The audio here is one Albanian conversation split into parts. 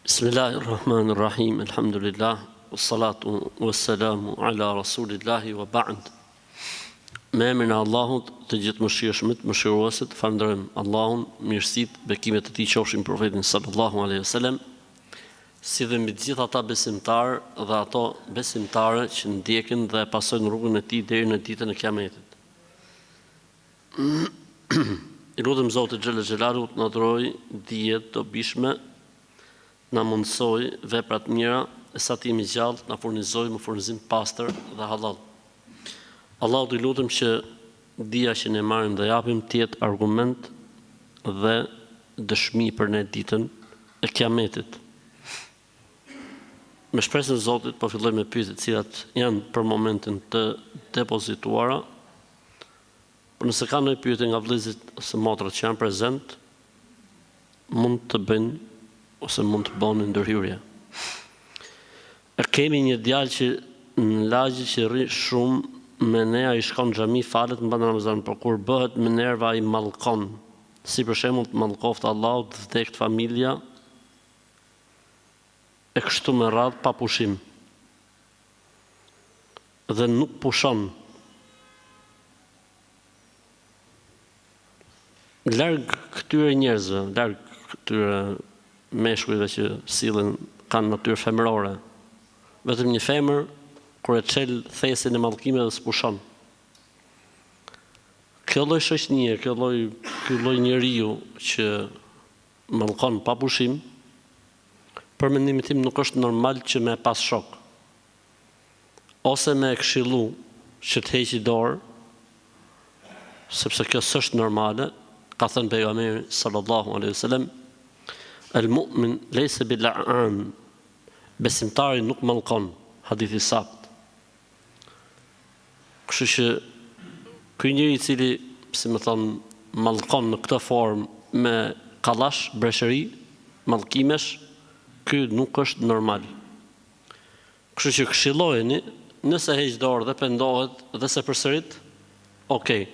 Bismillahirrahmanirrahim, alhamdulillah, wassalatu wassalamu ala rasulillahi wa ba'd. Me emrin e Allahut, të gjithë mëshirshmit, mëshiruesit, falenderojmë Allahun, mirësitë, bekimet e tij qofshin profetin sallallahu alaihi wasallam, si dhe mbi të gjithë ata besimtarë dhe ato besimtare që ndjekin dhe pasojnë rrugën e tij deri në ditën e Kiametit. I lutem Zotit xhella xhelalu të na dhurojë dije të dobishme, na mundsoj veprat mira, e sa të jemi gjallë, na furnizoj me furnizim pastër dhe halal. Allahut I lutem që dija që ne marrim dhe japim të jetë argument dhe dëshmi për ne ditën e Kiametit. Me shpresën e Zotit po filloj me pyetjet të cilat janë për momentin të depozituara. Por nëse ka ndonjë pyetje nga vëllezërit ose motrat që janë prezent, mund të bëjnë ose mund të bëni ndërhyrje. Kemi një djalë që në lagje që rri shumë me ne, ai shkon në xhami, falet në banda Ramazan, por kur bëhet me nerva ai mallkon. Si për shembull të mallkoft Allahu, të vdekt familja, e kështu me radhë pa pushim. Dhe nuk pushon. Larg këtyre njerëzve, larg këtyre meshkujve që sillen kanë natyrë femërore. Vetëm një femër kur e çel thesin e mallkimeve s'pushon. Kjo lloj shoqënie, ky lloj njeriu që mallkon pa pushim, për mendimin tim nuk është normal që me pas shok. Ose me këshillu që të heqi dorë, sepse kjo s'është normale, ka thënë pejgamberi sallallahu alaihi wasallam, el-mu'min lejse bil-la'an, besimtari nuk mallkon, hadithi sakt. Kështu që ky njeri I cili, si më thon, mallkon në këtë formë me kallash, breshëri, mallkimesh, ky nuk është normal. Kështu që këshillojeni, nëse heq dorë dhe pendohet dhe se përsërit, okay.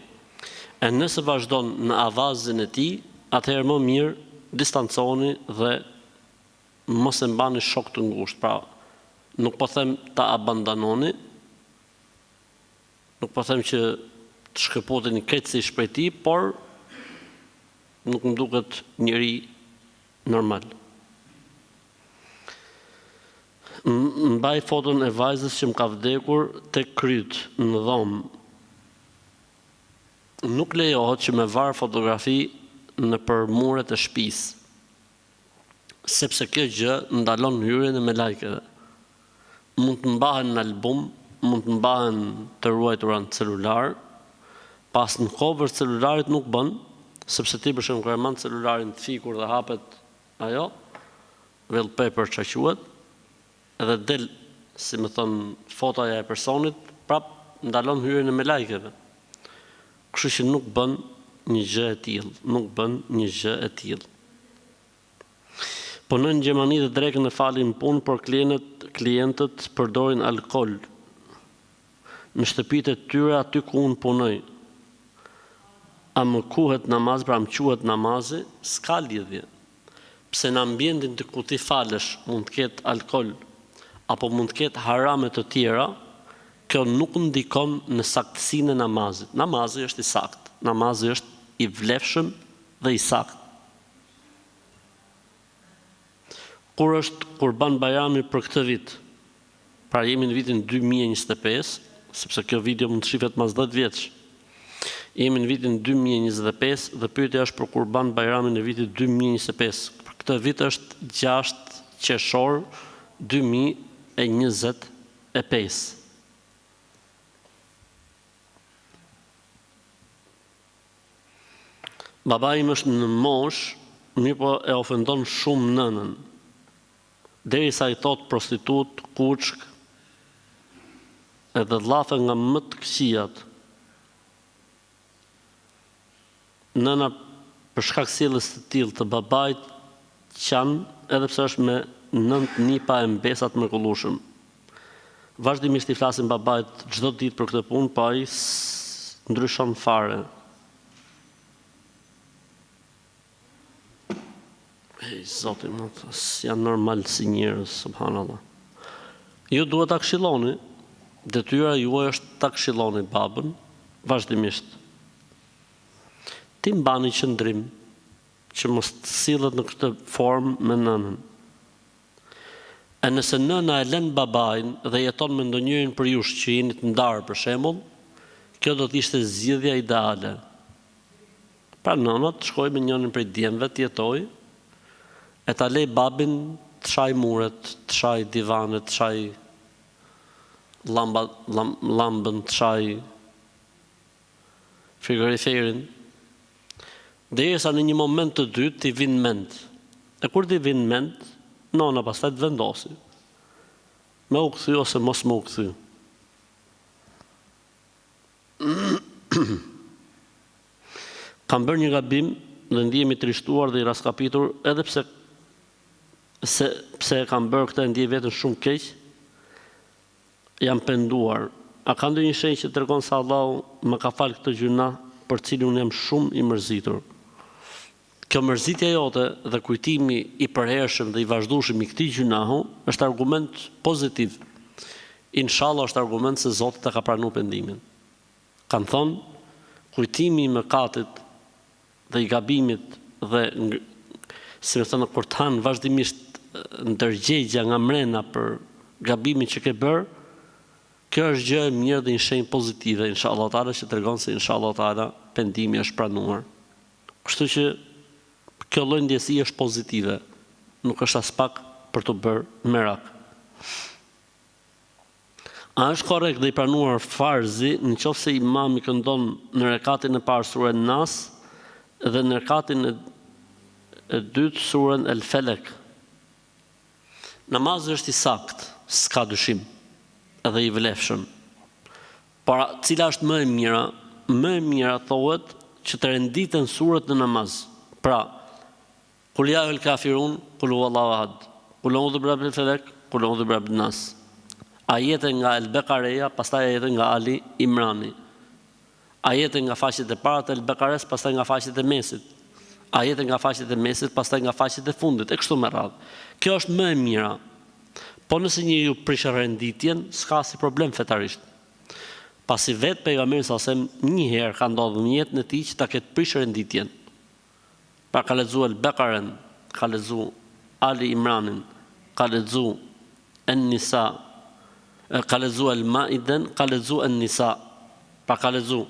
E nëse vazhdon në avazin e tij, atëherë më mirë distanconi dhe mos e mbani shok të ngushtë. Pra, nuk po them ta abandononi, nuk po them që të shkëputeni keqësisht prej tij, por nuk më duket njëri normal. Mbaj foton e vajzës që më ka vdekur tek kryt në dhomë. Nuk lejohet që me var fotografi në për muret e shtëpisë, sepse kjo gjë ndalon hyrjen e melajkeve. Mund të mbahen në album, mund të mbahen të ruajtura në celular, pas në cover celularit nuk bën, sepse ti për shembull kur e mban celularin të fikur dhe hapet ajo, wallpaper çka quhet, edhe del, si më thon, fotoja e personit, prap ndalon hyrjen e melajkeve. Kështu që nuk bën një gjë e tillë, nuk bën një gjë e tillë. Punojnë në Gjermani dhe drekën e falin punë, por klientët përdorin alkool në shtëpitë e tyre aty ku unë punoj. A më kuhet namazi, pra më quhet namazi, s'ka lidhje. Pse në ambientin të ku ti falesh mund të ketë alkool, apo mund të ketë harame të tjera, kjo nuk ndikon në saktësinë e namazit. Namazi është I saktë, namazi është I vlefshëm dhe I saktë. Kur është Kurban Bajrami për këtë vit? Pra jemi në vitin 2025, sepse kjo video mund të shihet mas 10 vjeç. Jemi në vitin 2025 dhe pyetja është për Kurban Bajramin në vitin 2025. Për këtë vit është 6 qershor 2025. Babai im është në mosh, mirë po e ofendon shumë nënën. Derisa I thot prostitut, kuçk, edhe llafe nga më të këqijat. Nëna për shkak sjelljes të tillë të babait qan, edhe pse është me 9 nipa e mbesa të mrekullueshëm. Vazhdimisht I flasin babait çdo ditë për këtë punë, pa ai ndryshon fare. Zoti më janë normal si njerëz, subhanallah. Ju duhet ta këshilloni, detyra juaj është ta këshilloni babën vazhdimisht. Ti mbani qëndrim që mos të sillet në këtë formë me nënën. E nëse nëna e lën babain dhe jeton me ndonjërin për jush që jeni të ndarë për shembull, kjo do të ishte zgjidhja ideale. Pra nëna të shkojë me njërin prej djemve të jetojë, e ta lej babin të shaj muret, të shaj divanet, të shaj lambën, të shaj frigoriferin, derisa në një moment të dytë t'i vinë mend. E kur t'i vinë mend, nona pastaj të vendosi. Me u kthy ose mos me u kthy. Kam bërë një gabim dhe ndihemi të trishtuar dhe i raskapitur, edhe pse kam bërë këtë ndjej veten shumë keq, jam penduar. A ka ndonjë shenjë që tregon se Allahu më ka fal këtë gjuna për cilin unë jam shumë i mërzitur? Kjo mërzitja jote dhe kujtimi i përhershëm dhe i vazhdueshëm i këtij gjunahu është argument pozitiv. Inshallah është argument se Zoti ta ka pranuar pendimin. Kan thonë, kujtimi i mëkatit dhe i gabimit dhe si më thënë kur të hanë vazhdimisht ndërgjegja nga mrena për gabimin që ke bërë, kjo është gjë e mirë dhe një shenjë pozitive, inshallah taala, që tregon se inshallah taala pendimi është pranuar. Kështu që kjo lloj ndjesie është pozitive, nuk është as pak për të bërë merak. A është korrekt dhe i pranuar farzi nëse imami këndon në rekatin e parë surën Nas dhe në rekatin e dytë surën El Felek? Namazi është i saktë, s'ka dyshim, edhe i vlefshëm. Por cila është më e mira? Më e mira thohet që të renditen surët në namaz. Pra, Kul ya el kafirun, kul huwallahu ahad. Kul a'udhu birabbil falaq, kul a'udhu birabbin nas. Ajete nga El Bekareja, pastaj ajete nga Ali Imrani. Ajete nga faqet e para të El Bekares, pastaj nga faqet e mesit. Ajete nga faqet e mesit, pastaj nga faqet e fundit, e kështu me radhë. Kjo është më e mira. Po nëse njeriu prish renditjen, s'ka si problem fetarisht. Pasi vetë pejgamberi sa sem një herë ka ndodhur në jetën e tij që ta ketë prish renditjen. Pra ka lexuar El Bekaren, ka lexuar Ali Imranin, ka lexuar En-Nisa, ka lexuar El Maiden, ka lexuar En-Nisa. Pra ka lexuar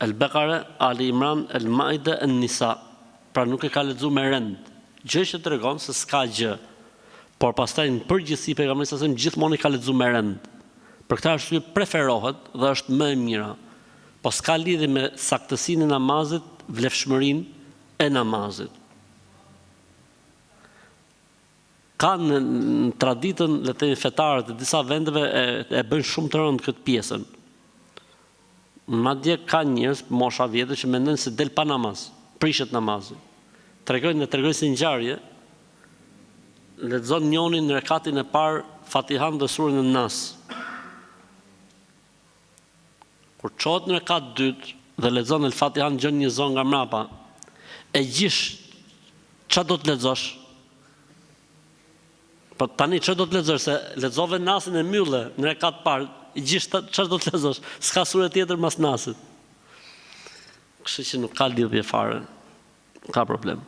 El Bekare, Ali Imran, El Maide, En-Nisa. Pra nuk e ka lexuar me rend. Gjë që tregon se s'ka gjë. Por pastaj në përgjithësi pejgamberi sa sem gjithmonë i ka lexuar me rend. Për këtë arsye preferohet dhe është më e mira. Po s'ka lidhje me saktësinë e namazit, vlefshmërinë e namazit. Ka në traditën, le të themi fetare të disa vendeve e bëjnë shumë të rëndë këtë pjesën. Madje ka njerëz mosha vjetër që mendojnë se del pa namaz, prishet namazi. Tregojnë si ngjarje, lexon njëri në rekatin e parë Fatihan dhe surën e Nas. Kur çohet në rekat dytë dhe lexon El Fatihan, gjon një zonë nga mrapa, e gjish çfarë do të lexosh? Po tani çfarë do të lexosh, se lexove Nasin e mylle në rekat parë, i gjish çfarë do të lexosh? S'ka sure tjetër mas Nasit. Kështu që nuk ka lidhje fare. Ka problem.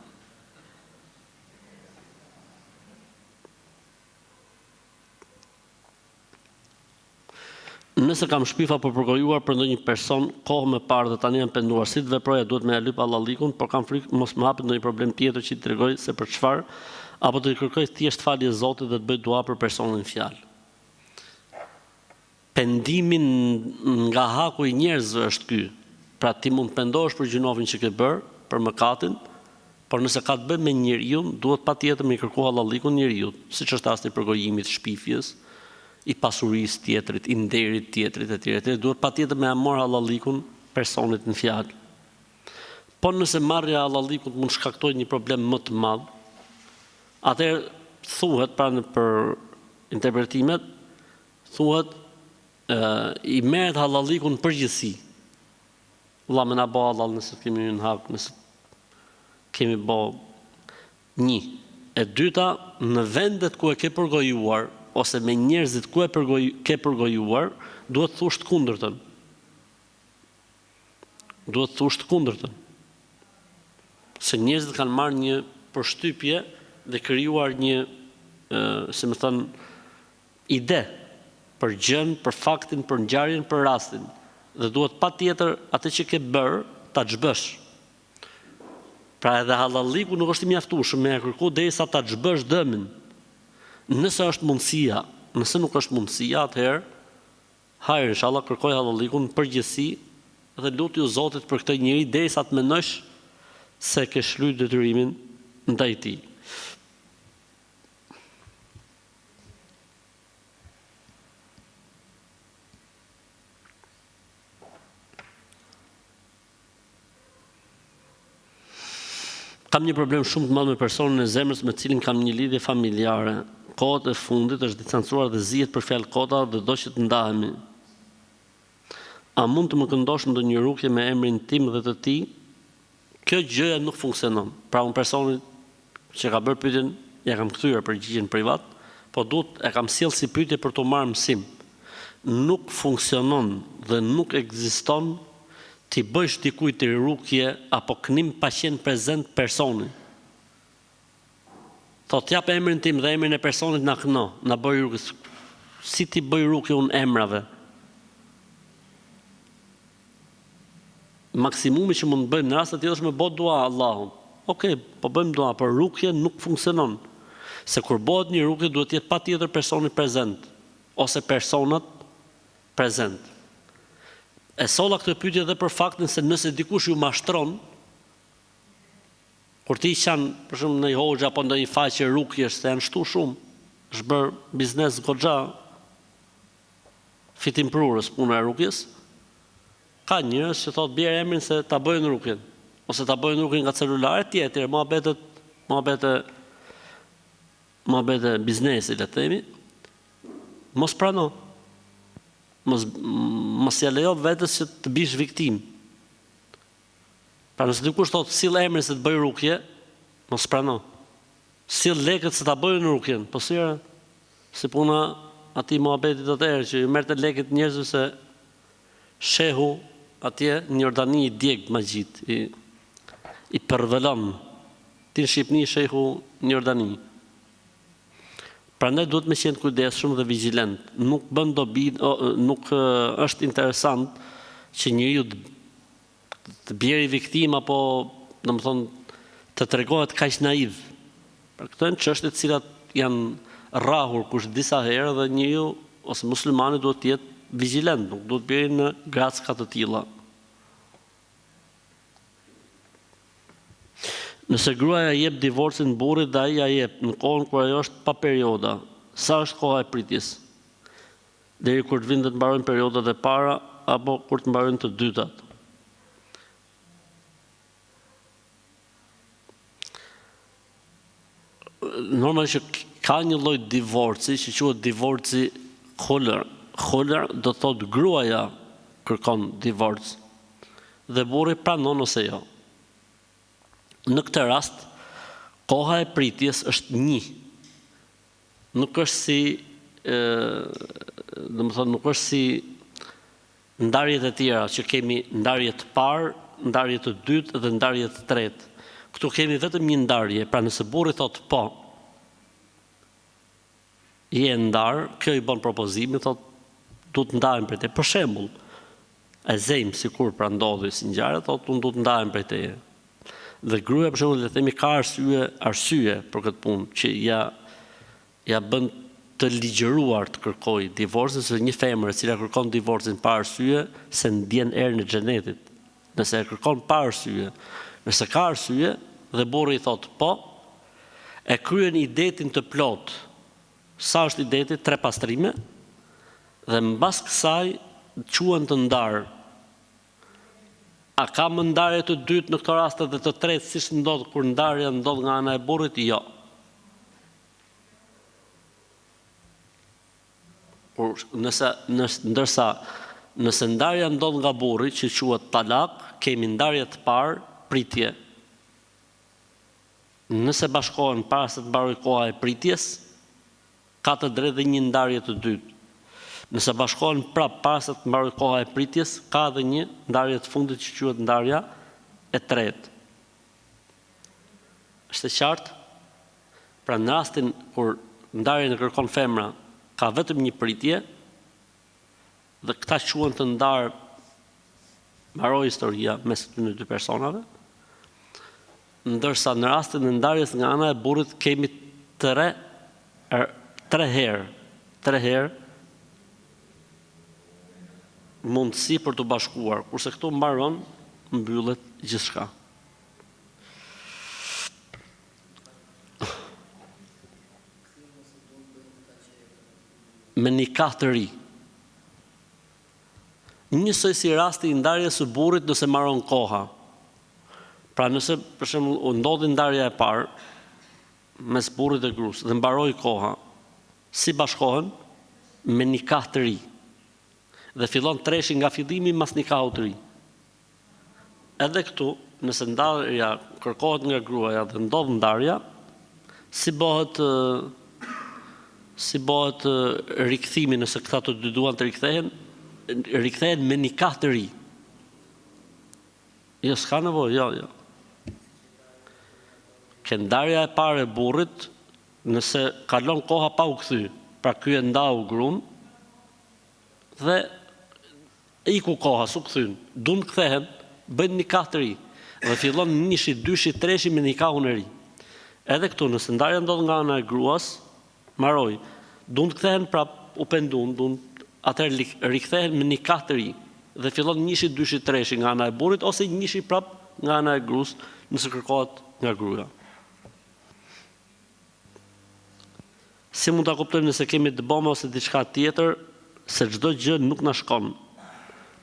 Nëse kam shpifa për përgojuar për ndonjë person kohë më parë dhe tani jam penduar, si të veproja, duhet me ja lyp Allahlikun, por kam frikë mos më hapet ndonjë problem tjetër që t'i tregoj se për çfarë, apo të kërkoj thjesht falje Zotit dhe të bëj dua për personin fjalë. Pendimin nga haku i njerëzve është ky. Pra ti mund të pendohesh për gjunovin që ke bërë, për mëkatin, por nëse ka të bëjë me njeriu, duhet patjetër me kërkuar Allahlikun njeriu, siç është rasti i përgojimit, shpifjes, i pasurisë tjetrit, i nderit tjetrit etj. Duhet patjetër me marrë Allahlikun personit në fjalë. Po nëse marrja e Allahlikut mund shkaktojë një problem më të madh, atëherë thuhet pra për interpretimet, thuhet i merret Allahlikun përgjithësi. Allah më na bëj halal nëse kemi në hak, nëse kemi bë Një. E dyta, në vendet ku e ke përgojuar, ose me njerëzit ku ke përgojuar, duhet thush të kundërtën. Duhet thush të kundërtën. Se njerëzit kanë marrë një përshtypje dhe krijuar një, se më thënë, ide për gjën, për faktin, për ngjarjen, për rastin. Dhe duhet patjetër atë që ke bërë ta xhbësh. Pra edhe hallalliku nuk është i mjaftueshëm me kërku derisa ta xhbësh dëmin. Nëse është mundësia, nëse nuk është mundësia, atëherë hajër inshallah kërkoj hallallikun në përgjithësi dhe lutju Zotit për këtë njeri derisa të mendosh se ke shlyr detyrimin ndaj tij. Kam një problem shumë të madh me personin e zemrës me cilin kam një lidhje familjare. Kohët e fundit është distancuar dhe zihet për fjalë kota dhe do që të ndahemi. A mund të më këndosh ndonjë rukje me emrin tim dhe të tij? Kjo gjëja nuk funksionon. Pra unë personit që ka bërë pyetjen, ja kam kthyer përgjigjen privat, po duhet e kam sjell si pyetje për të marrë mësim. Nuk funksionon dhe nuk ekziston ti bësh dikujt të rukje apo kënim pa qenë prezent personi. Thot jap emrin tim dhe emrin e personit na këno, na bëj rukje. Si ti bëj rukje unë emrave? Maksimumi që mund të bëjmë në rastet tjetër është me bë dua Allahun. Okej, po bëjmë dua, por rukje nuk funksionon. Se kur bëhet një rukje duhet të jetë patjetër personi prezent ose personat prezent. E solla këtë pyetje edhe për faktin se nëse dikush ju mashtron, kur ti qanë, për shumë në i hoxha apo ndonjë faqe rukjesh, se janë shtu shumë, është bërë biznes goxha, fitim prurës puna e rukjes, ka njerëz që thot bjerë emrin se ta bëjnë rukjen, ose ta bëjnë rukjen nga celulare tjetër, muhabete biznesi, le të themi, mos prano. Mos ja lejo vetes që të bish viktim. Pra nëse dikush thotë sill emrin se të bëj rukje, mos prano. Sill lekët se ta bëjnë rukjen, po si puna atij muhabetit atëherë që i merrte lekët njerëzve se shehu atje në Jordani i djeg magjit, i përvelon. Ti në Shqipni shehu në Jordani. Prandaj duhet me qenë kujdesshëm dhe vigjilent. Nuk bën dobi, nuk është interesant që njeriu të bjerë viktim apo, domethënë, të tregohet kaq naiv. Për këto janë çështje të cilat janë rrahur kush disa herë dhe njeriu ose muslimani duhet të jetë vigjilent, nuk duhet bjerë në gracka të tilla. Nëse gruaja jep divorcin burrit dhe ai ja jep në kohën kur ajo është pa perioda, sa është koha e pritjes? Deri kur të vinë të mbarojnë periodat e para apo kur të mbarojnë të dytat? Normalisht që ka një lloj divorci që quhet divorci khulr. Khulr do thotë gruaja kërkon divorc dhe burri pranon ose jo. Në këtë rast, koha e pritjes është 1. Nuk është si, nuk është si ndarjet e tjera, që kemi ndarje të parë, ndarje të dytë dhe ndarje të tretë. Këtu kemi vetëm një ndarje, pra nëse burri thotë po, je ndarë, kjo i bën propozimin, thotë du të ndahem prej teje. Për shembull, e zejmë sikur pra ndodhi si ngjarje, thotë unë du të ndahem prej teje. Dhe gruaja për shembull le të themi ka arsye për këtë punë që ja bën të ligjëruar të kërkojë divorcin, se një femër e cila kërkon divorcin pa arsye se ndjen erën e xhenetit. Nëse e kërkon pa arsye, nëse ka arsye dhe burri i thotë po, e kryen idetin të plot. Sa është ideti? 3 pastrime dhe mbas kësaj quhen të ndarë. A ka më ndarje të dytë në këto raste dhe të tretë siç ndodh kur ndarja ndodh nga ana e burrit? Jo. Ndërsa nëse ndarja ndodh nga burri, që quhet talak, kemi ndarje të parë, pritje. nëse bashkohen para se të mbarojë koha e pritjes, ka të drejtë dhe një ndarje të dytë. Nëse bashkohen prapë para se të mbarojë koha e pritjes, ka edhe një ndarje të fundit që quhet ndarja e tretë. Është e qartë? Pra në rastin kur ndarjen e kërkon femra, ka vetëm një pritje, dhe këta quhen të ndarë, mbaroi historia mes këtyre dy personave, ndërsa në rastin e ndarjes nga ana e burrit kemi tre herë mundësi për të bashkuar, kurse këtu mbaron, mbyllet gjithçka. Me nikah të ri. Njësoj si rasti i ndarjes së burrit nëse mbaron koha. Pra nëse për shembull ndodhi ndarja e parë mes burrit dhe gruas dhe mbaroi koha, si bashkohen? Me nikah të ri. Dhe fillon treshi nga fillimi mas nikahut të ri. Edhe këtu, nëse ndarja kërkohet nga gruaja dhe ndodh ndarja, si bëhet rikthimi nëse këta të dy duan të rikthehen me nikah të ri. Jo, s'ka nevojë, jo. Ke ndarja e parë e burrit, nëse kalon koha pa u kthy, pra ky e ndau gruan dhe iku koha, s'u kthyn, duan të kthehen, bëjnë nikah të ri dhe fillon nishi, dyshi, treshi me nikahun e ri. Edhe këtu, nëse ndarja ndodh nga ana e gruas, mbaroi, duan të kthehen prap, u pendun, atëherë rikthehen me nikah të ri dhe fillon nishi, dyshi, treshi nga ana e burrit ose nishi prap nga ana e gruas nëse kërkohet nga gruaja. Si mund ta kuptojmë nëse kemi dëbome ose diçka tjetër, se çdo gjë nuk na shkon.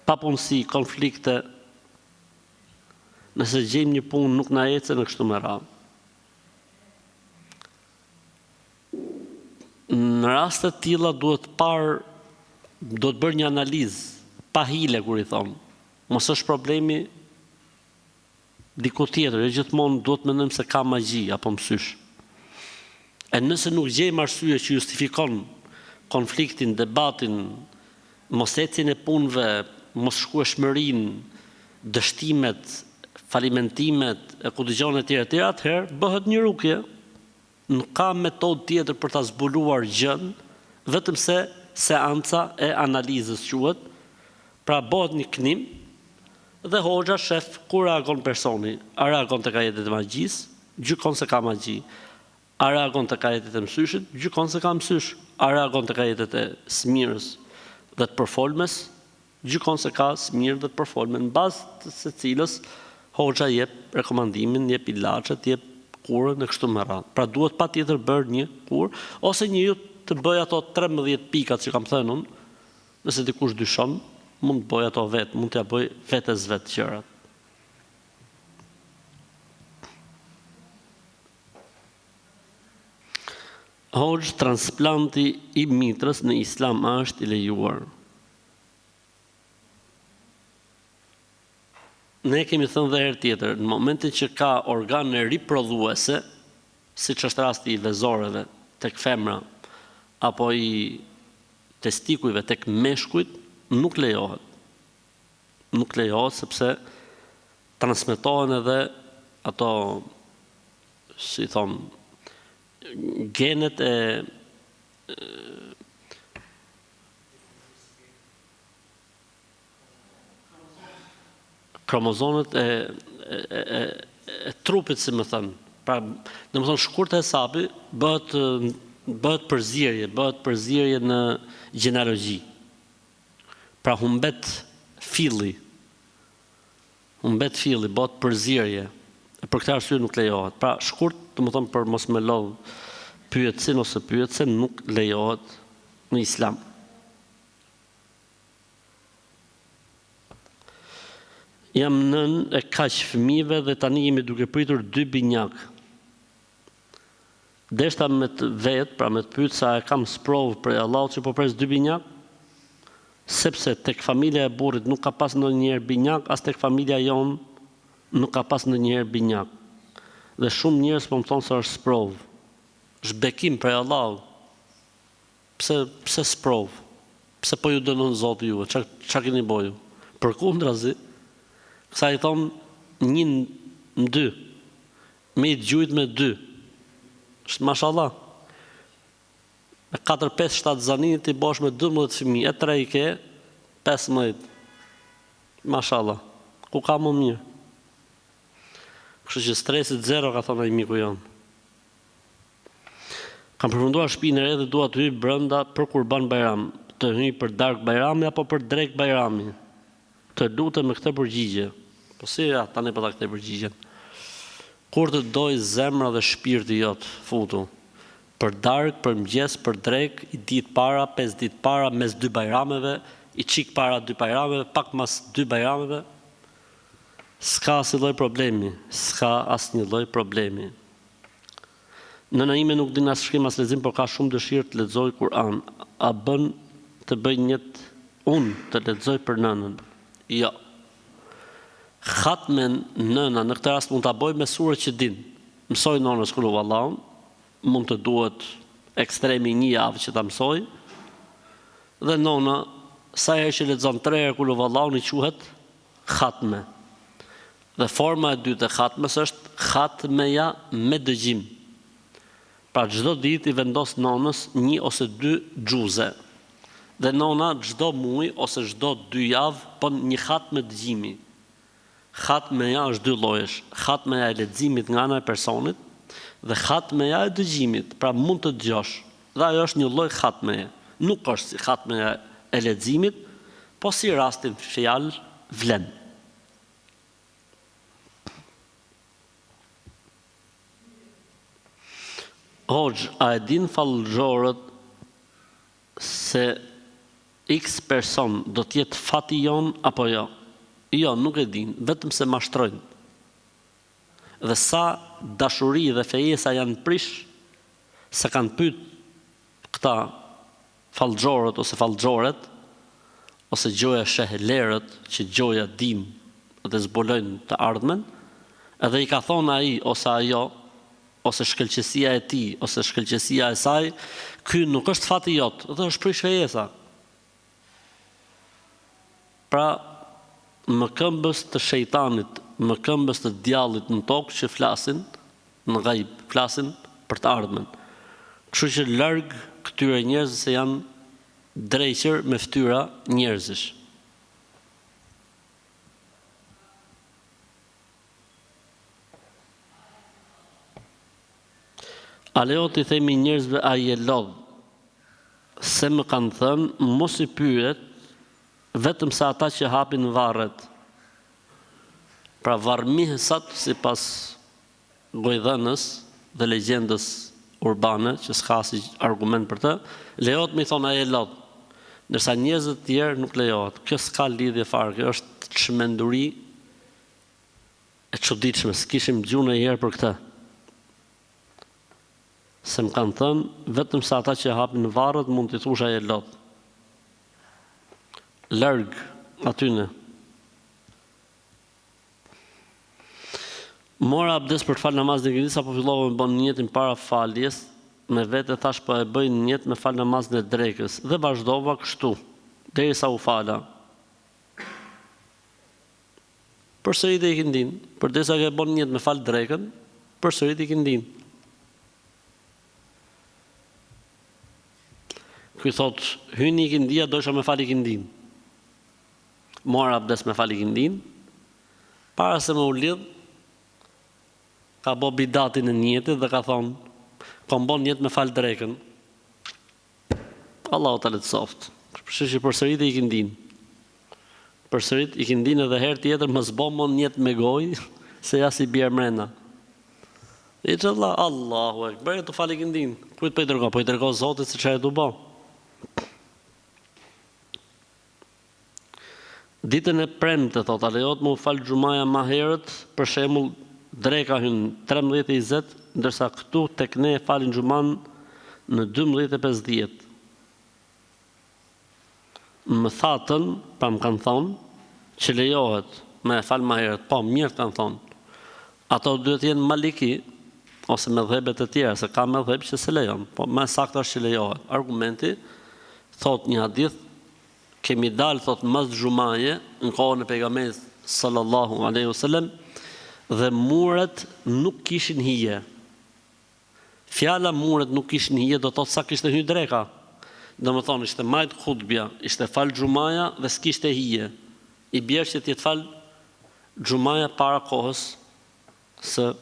Papunësi, konflikte, nëse gjejmë një punë nuk na ecën në kështu me radhë. Në raste të tilla duhet bërë një analizë, pa hile kur i thon. Mos është problemi diku tjetër, e gjithmonë duhet mendojmë se ka magji apo mësysh. E nëse nuk gjejmë arsye që justifikon konfliktin, debatin, mos ecjen e punëve, mos shkueshmërinë, dështimet, falimentimet, e ku dëgjon etj, atëherë bëhet një rukje. Nuk ka metodë tjetër për ta zbuluar gjën, vetëm se seanca e analizës quhet. Pra bëhet një knim dhe hoxha shef ku reagon personi. A reagon tek ajetet e magjisë, gjykon se ka magji. A reagon tek ajetet e mësyshit, gjykon se ka mësysh. A reagon tek ajetet e smirës dhe të përfolmes, gjykon se ka smirë dhe të përfolme, në bazë të secilës hoxha jep rekomandimin, jep ilaçet, jep kurën e kështu me radhë. Pra duhet patjetër bërë një kurë ose një të bëj ato 13 pikat që kam thënë unë, nëse dikush dyshon, mund të bëj ato vetë, mund t'ja bëj vetes vetë gjërat. Hoxh, transplanti i mitrës në islam është i lejuar. Ne kemi thënë dhe herë tjetër, në momentin që ka organe riprodhuese, siç është rasti i vezoreve tek femra apo i testikujve tek meshkujt, nuk lejohet. Nuk lejohet sepse transmetohen edhe ato, si thon, genet e kromozomet e trupit, si më thënë. Pra, domethënë shkurt e hesapi bëhet përzierje në gjenealogji. Pra humbet filli, bëhet përzierje. E për këtë arsye nuk lejohet. Pra shkurt, domethënë për mos me lodh pyetsin ose pyetsen, nuk lejohet në islam. Jam nën e kaq fëmijëve dhe tani jemi duke pritur 2 binjak. Deshta me të vetë, pra me të pyet sa e kam sprovë për Allahut që po pres 2 binjak, sepse tek familja e burrit nuk ka pas ndonjëherë binjak, as tek familja jon nuk ka pas ndonjëherë binjak. Dhe shumë njerëz po më thonë se është sprov. Është bekim prej Allahut. Pse sprov? Pse po ju dënon Zoti juve? Ç'a keni bëju? Përkundrazi, sa i thon 1 në 2. Me i gjujt me 2. Është mashallah. Me 4, 5, 7 zanin ti bosh me 12 fëmijë, e 3 i ke 15. Mashallah. Ku ka më mirë? Kështu që stresit zero, ka thonë ai miku jon. Kam përfunduar shtëpinë e re dhe dua të hyj brenda për Kurban Bajram, të hyj për dark Bajrami apo për drek Bajrami. Të lutem me këtë përgjigje. Po si ja tani po ta këtë përgjigjen. Kur të doj zemra dhe shpirti jot futu. Për dark, për mëngjes, për drek, i ditë para, 5 ditë para, mes 2 bajrameve, i çik para 2 bajrameve, pak mas 2 bajrameve. S'ka asnjë lloj problemi, s'ka asnjë lloj problemi. Nëna ime nuk din as shkrim as lexim, por ka shumë dëshirë të lexoj Kur'an. A bën të bëj unë të lexoj për nënën? Jo. Khatmen nëna në këtë rast mund ta bëj me surë që din. Mësoj nonës kul huwallahu, mund të duhet ekstremi 1 javë që ta mësoj. Dhe nona sa herë që lexon 3 herë kul huwallahu i quhet khatme. Dhe forma e dytë e khatmes është khatmeja me dëgjim. Pra çdo ditë i vendos nonës 1 ose 2 xhuze. Dhe nona çdo muaj ose çdo 2 javë bën një khatme dëgjimi. Khatmeja është 2 llojesh. Khatmeja e leximit nga ana e personit dhe khatmeja e dëgjimit. Pra mund të dëgjosh. Dhe ajo është një lloj khatmeje. Nuk është si khatmeja e leximit, po si rastin fjalë vlen. Hoxh, a e din fallxorët se X person do t'jetë fati jon apo jo? Jo, nuk e din, vetëm se mashtrojnë. Dhe sa dashuri dhe fejesa janë prish, se kanë pyet këta fallxorët ose fallxoret, ose gjoja shehelerët, që gjoja dim dhe zbulojnë të ardhmen, edhe i ka thonë ai ose ajo, ose shkëlqësia e tij, ose shkëlqësia e saj, ky nuk është fati jot, dhe është prish fejesa. Pra, më këmbës të shejtanit, më këmbës të djallit në tokë që flasin, në gajb, flasin për të ardhmen. Kështu që larg këtyre njerëzve se janë dreqër me fytyra njerëzish. A leo t'i themi njerëzve a je lodh, se më kanë thënë, mos i pyet, vetëm sa ata që hapin varret. Pra varrmihesat, sipas gojdhënës dhe legjendës urbane, që s'ka si argument për të, lejohet mi thonë a je lodh. Ndërsa njerëzit të tjerë nuk lejohet. Kjo s'ka lidhje fare, kjo është çmenduri e çuditshme. S'kishim dëgjuar herë për këtë. Se më kanë thënë, vetëm sa ata që hapin varret mund t'i thush a je lodh. Larg atyne. Mora abdes për të falë namazin e ikindis, apo fillova me bën niyetin para faljes, me vete thash po e bëj niyet me falë namazin e drekës dhe vazhdova kështu derisa u fala. Përsërit e ikindin, përderisa ke bën niyet me falë drekën, përsërit ikindin. Ky thot, hyni ikindia, dosha me fal ikindin. Mora abdes me fal ikindin, para se me u lidh, ka bo bidatin e njetit dhe ka thonë, kom bon njet me fal drekën. Allahu ta letësoft. Kështu që përsërit e ikindin. Përsërit ikindin edhe herë tjetër mos bo mon njet me gojë, se ja si bjerë mrena. I që Allahu e këbërë të fal ikindin. Kujt po i dërgo? Po i dërgo Zotit se çfarë do bë. Ditën e premte, thot, a lejohet më u fal xhumaja më herët, për shembull dreka hyn 13:20, ndërsa këtu tek ne falin xhuman në 12:50. Më thatën, pa më kanë thonë, që lejohet me fal më herët, po mirë kanë thonë. Ato duhet jenë maliki, ose me dhebet e tjera, se ka me dheb që se lejon, po me sakta është që lejohet. Argumenti, thot një hadith, kemi dalë, thot, mas xhumaje, në kohën e pejgamberit sallallahu alaihi wasallam, dhe muret nuk kishin hije. Fjala muret nuk kishin hije, do thot sa kishte hyrë dreka. Do më thonë, ishte majt hutbja, ishte fal xhumaja dhe s'kishte hije. I bjerë që t'jetë fal xhumaja para kohës së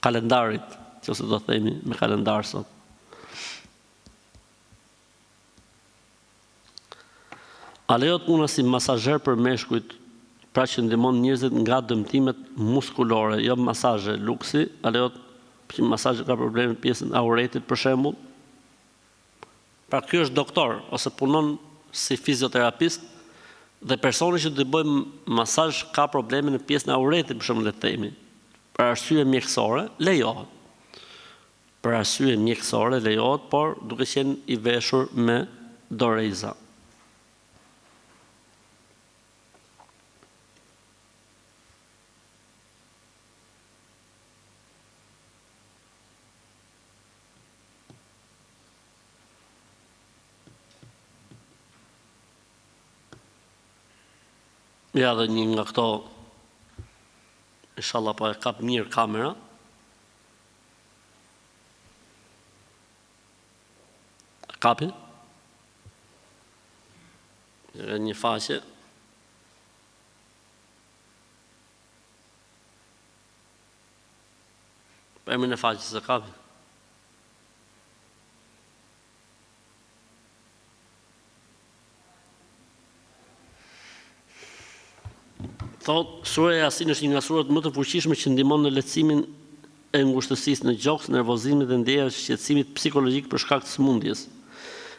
kalendarit, që ose do themi me kalendar sot. A lejohet puna si masazher për meshkujt, pra që ndihmon njerëzit nga dëmtimet muskulore, jo masazhe luksi, a lejohet që masazhi ka probleme në pjesën e auretit për shembull? Pra ky është doktor ose punon si fizioterapist dhe personi që do bëjë masazh ka probleme në pjesën e auretit për shembull le të themi. Për arsye mjekësore lejohet. Për arsye mjekësore lejohet, por duke qenë i veshur me doreza. Ja dhe një nga këto, inshallah po e kap mirë kamera. Kapi? Një faqe. Për emrin e faqes e kapi. Thot, sura e Yasin është një nga surat më të fuqishme që ndihmon në lehtësimin e ngushtësisë në gjoks, nervozimit dhe ndjejave të shqetësimit psikologjik për shkak të sëmundjes.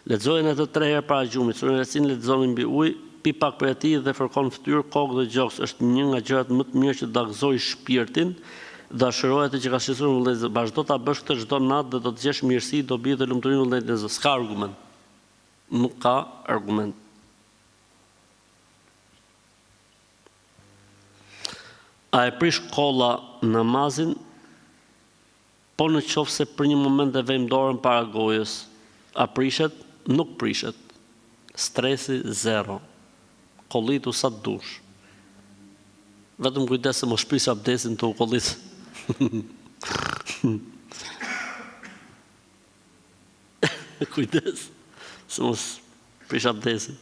Lexojen ato 3 herë para gjumit. Sura e Yasin lexohen mbi ujë, pi pak për ati dhe fërkon fytyrë, kokë dhe gjoks. Është një nga gjërat më të mira që dagëzoj shpirtin, dashuroj atë që ka shqetësuar vëllezër. Vazhdo ta bësh këtë çdo natë dhe do të gjesh mirësi, dobi dhe lumturinë vëllezër. S'ka argument. Nuk ka argument. A e prish kolla namazin, po në qoftë se për një moment e vejmë dorën para gojës, a prishet? Nuk prishet. Stresi zero. Kollitu sa të dush. Vetëm kujdes se mos prish abdesin të u kollit. Kujdes se mos prish abdesin.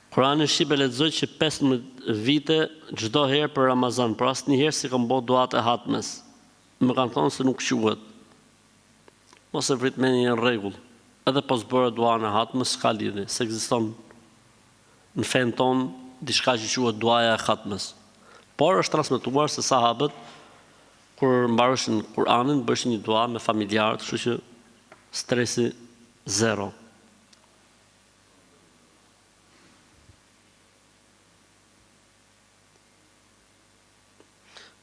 Kurani shqipe lexoj që 15 vite çdo herë për Ramazan, por asnjëherë si kam bërë duat e hatmes. Më kanë thonë se nuk quhet. Mos e vrit me një rregull. Edhe po s'bëre dua në hatmes, s'ka lidhje, se ekziston në fen ton diçka që quhet duaja e hatmes. Por është transmetuar se sahabët kur mbaroshin Kur'anin bëshin një dua me familjarët, kështu që stresi zero.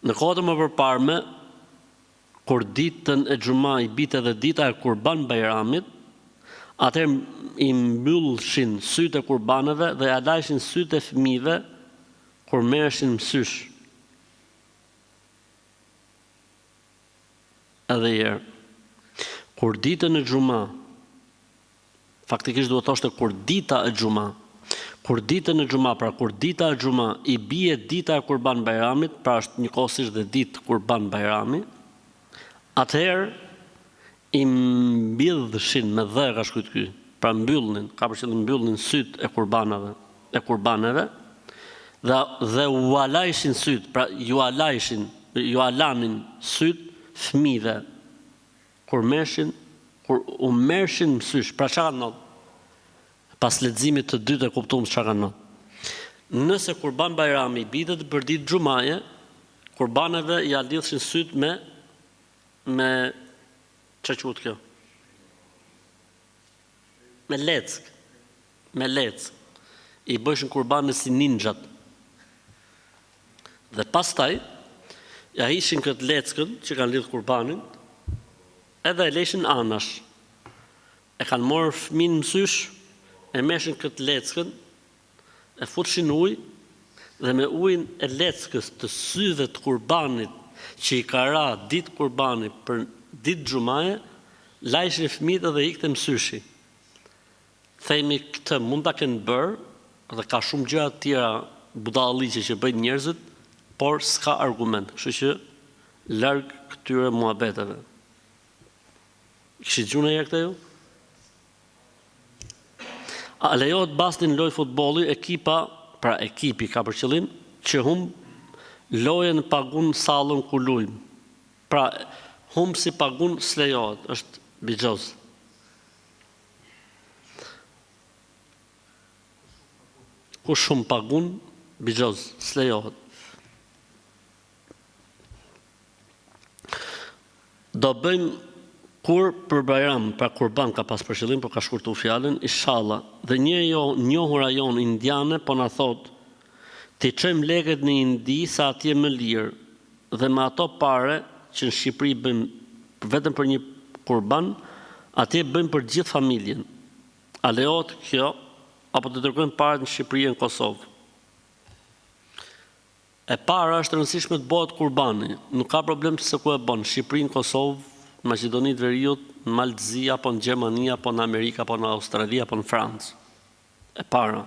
Në kohët më përparme, kur ditën e xhuma i bite dhe dita e Kurban Bajramit, atëherë i mbyllshin sytë e kurbanëve dhe ja lajshin sytë e fëmijëve kur merreshin mësysh. Edhe herë, kur ditën e xhuma, faktikisht duhet thoshte kur dita e xhuma, kur ditën e xhuma, pra kur dita e xhuma i bie dita e Kurban Bajramit, pra është njëkohësisht dhe ditë Kurban Bajrami, atëherë i mbylldhshin me dhë ka shkruajtur ky, pra mbyllnin, ka për qëllim mbyllnin syt e kurbanëve, dhe u alajshin syt, pra ju alanin syt fëmijëve kur u mershin mësysh, pra çka kanë ndodhur? Pas leximit të dytë e kuptuam çka kanë ndodhur. Nëse Kurban Bajrami bitet për ditë xhumaje, kurbanëve ja lidhshin syt me ç'a quhet kjo? Me leck. I bëshin kurbanë si ninxhat. Dhe pastaj ja hishin këtë leckën që kanë lidhur kurbanin, edhe e leshin anash. E kanë marrë fëmin mësysh, e meshin këtë leckën, e futshin ujë dhe me ujin e leckës të syve të kurbanit që i ka ra ditë kurbanit për ditë xhumaje, lajshin fëmijët dhe ikte mësyshi. Themi këtë mund ta kenë bërë, dhe ka shumë gjëra të tjera budalliqe që bëjnë njerëzit, por s'ka argument, kështu që larg këtyre muhabeteve. Kishit gjuna herë këtë ju? A lejohet bastin loj futbolli, ekipi ka për qëllim që lojën pagun sallën ku luajmë. Pra, si pagun s'lejohet, është bixhoz. Ku shumë pagun, bixhoz, s'lejohet. Do bëjmë kur për Bajram, pra kurban ka pas për qëllim, por ka shkurtu fjalën, inshallah, dhe njohura jon indiane po na thot, ti çojmë lekët në Indi sa atje më lirë, dhe me ato pare që në Shqipëri bëjmë vetëm për një kurban, atje bëjmë për gjithë familjen. A lejohet kjo, apo të dërgojmë parat në Shqipëri e në Kosovë? E para është rëndësishme të bëhet kurbani, nuk ka problem se ku e bën, Shqipëri, në Kosovë, në Maqedoni të Veriut, në Maltëzi, apo në Gjermani, apo në Amerikë, apo në Australi, apo në Francë. E para.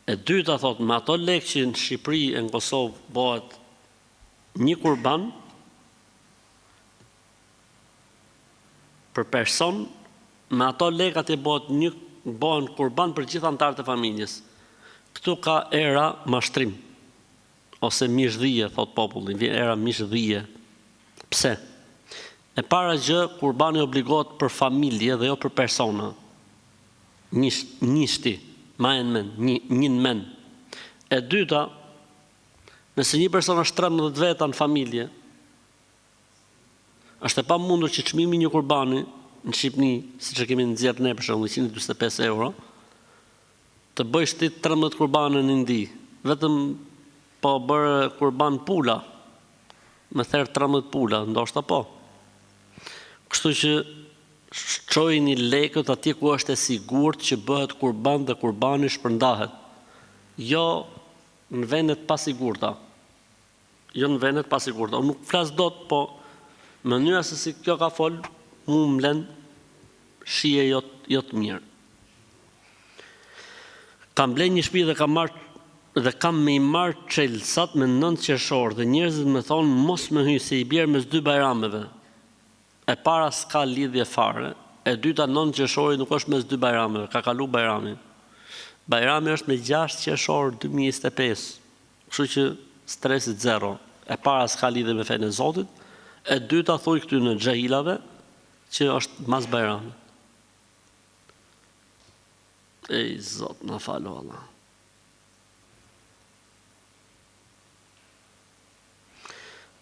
E dyta thot, me ato lekë që në Shqipëri e në Kosovë bëhet një kurban për person, me ato lekë atje bëhen kurban për gjithë anëtarët e familjes. Këtu ka era mashtrim, ose mishdhije, thot populli, vjen era mishdhije. Pse? E para gjë, kurbani obligohet për familje dhe jo për persona. Njështi, njën men. E dyta, nëse një person është 13 veta në familje, është e pa mundur që çmimi një kurbani në Shqipni, si që kemi nxjerrë ne për shembull 145 euro, të bëjsh ti 13 kurbane në Indi, vetëm po bërë kurban pula, me therë 13 pula, ndoshta po. Kështu që çojini lekët atje ku është e sigurt që bëhet kurban dhe kurbani shpërndahet. Jo në vendet pasigurta. Jo në vendet pasigurta. Unë nuk flas dot, po mënyra se si kjo ka fol, mu më lën shije jo të mirë. Kam bler një shtëpi dhe kam me i marrë çelësat me 9 qershor dhe njerëzit më thonë mos më hyj se i bjerë mes 2 bajrameve. E para s'ka lidhje fare, e dyta 9 qershori nuk është mes 2 bajrameve, ka kalu bajrami. Bajrami është me 6 qershor 2025, kështu që stresit zero. E para s'ka lidhje me fenë e Zotit, e dyta thuj këty në xhahilave që është mas bajrami. Ej Zot, na falo Allah.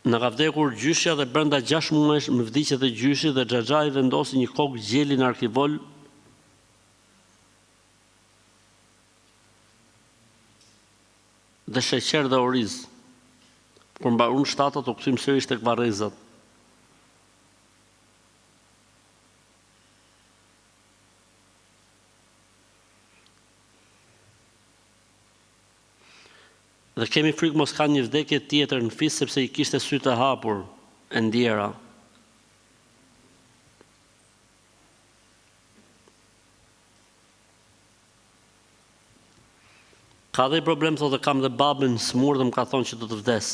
Në ka vdekur gjyshja dhe brenda 6 muajsh më vdiqet e gjyshi dhe xhaxhai vendosi një kokë gjeli në arkivol dhe sheqer dhe oriz. Kur mbarun shtatat u kthym sërish tek varrezat. Dhe kemi frikë mos ka një vdekje tjetër në fis sepse i kishte sytë e hapur e ndjera. Ka dhe i problem, thotë kam dhe babën smur dhe më ka thonë që do të vdes.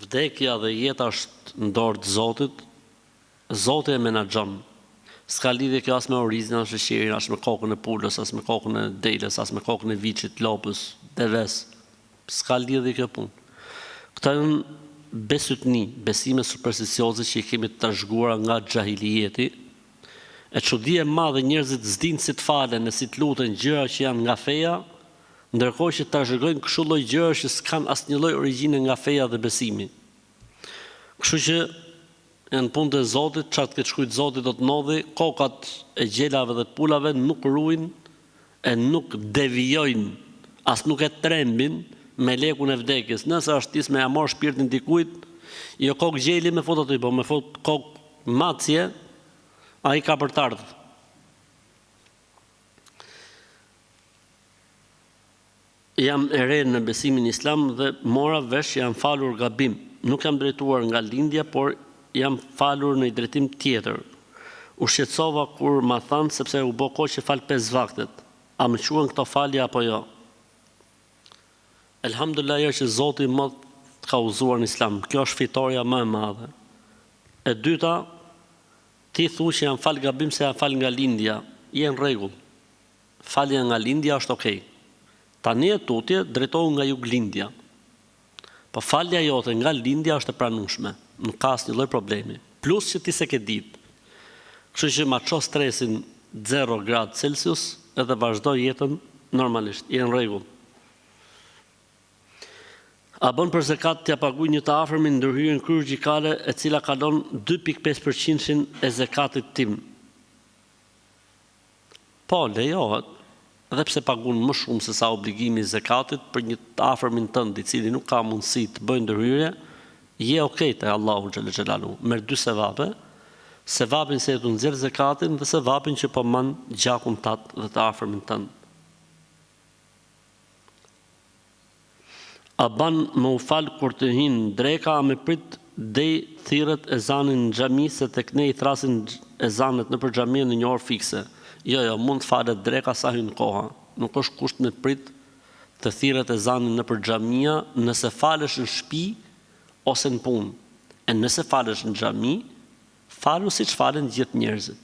Vdekja dhe jeta është në dorë të Zotit, Zoti e menaxhon. S'ka lidhje kjo as me orizin, as me sheqerin, as me kokën e pulës, as me kokën e delës, as me kokën e viçit, lopës, deves. S'ka lidhje kjo punë. Këta janë besytni, besime supersticioze që i kemi të trashëguara nga xhahilijeti. E çudia e madhe njerëzit s'dinë si të falen, si të luten gjëra që janë nga feja, ndërkohë që trashëgojnë kështu lloj gjëra që s'kan asnjë lloj origjine nga feja dhe besimi. Kështu që në punë të Zotit, çfarë të shkruajë Zoti do të ndodhi, kokat e gjelave dhe të pulave nuk ruajnë e nuk devijojnë, as nuk e trembin me lekun e vdekjes. Nëse është tis me ja marr shpirtin dikujt, jo kokë gjeli me fut aty, po me fut kokë macje, ai ka për të ardhur. jam e re në besimin islam dhe mora vesh që jam falur gabim. Nuk jam drejtuar nga lindja, por jam falur në i drejtim tjetër. U shqetësova kur ma thanë sepse u bë kohë që fal 5 vaktet. A më quhen këto falje apo jo? Elhamdulillah që Zoti më ka udhëzuar në islam. Kjo është fitoria më e madhe. E dyta, ti thu që jam fal gabim se jam fal nga lindja. Je në rregull. Falja nga lindja është okay. Tani e tutje drejtohu nga juglindja. Po falja jote nga lindja është e pranueshme. Nuk ka asnjë lloj problemi. Plus që ti se ke ditë. Kështu që ma ço stresin 0 gradë Celsius edhe vazhdo jetën normalisht. Je në rregull. A bën për zekat t'ja paguaj një të afërmin ndërhyrjen kirurgjikale e cila kalon 2.5% e zekatit tim? Po, lejohet. Edhe pse pagun më shumë se sa obligimi i zekatit për një të afërmin tënd i cili nuk ka mundësi të bëjë ndërhyrje, je okay te Allahu xhallal xhelalu. Merr 2 sevape, sevapin se të nxjerr zekatin dhe sevapin që po man gjakun tat dhe të afërmin tënd. A ban më u fal kur të hin dreka, a me prit dej thirrët ezanin në xhami se tek ne i thrasin ezanet nëpër xhami në një orë fikse. Jo, mund të falet dreka sa hyn koha. Nuk është kusht me prit të thirrët ezanin nëpër xhamia nëse falesh në shtëpi ose në punë. E nëse falesh në xhami, falu siç falen gjithë njerëzit.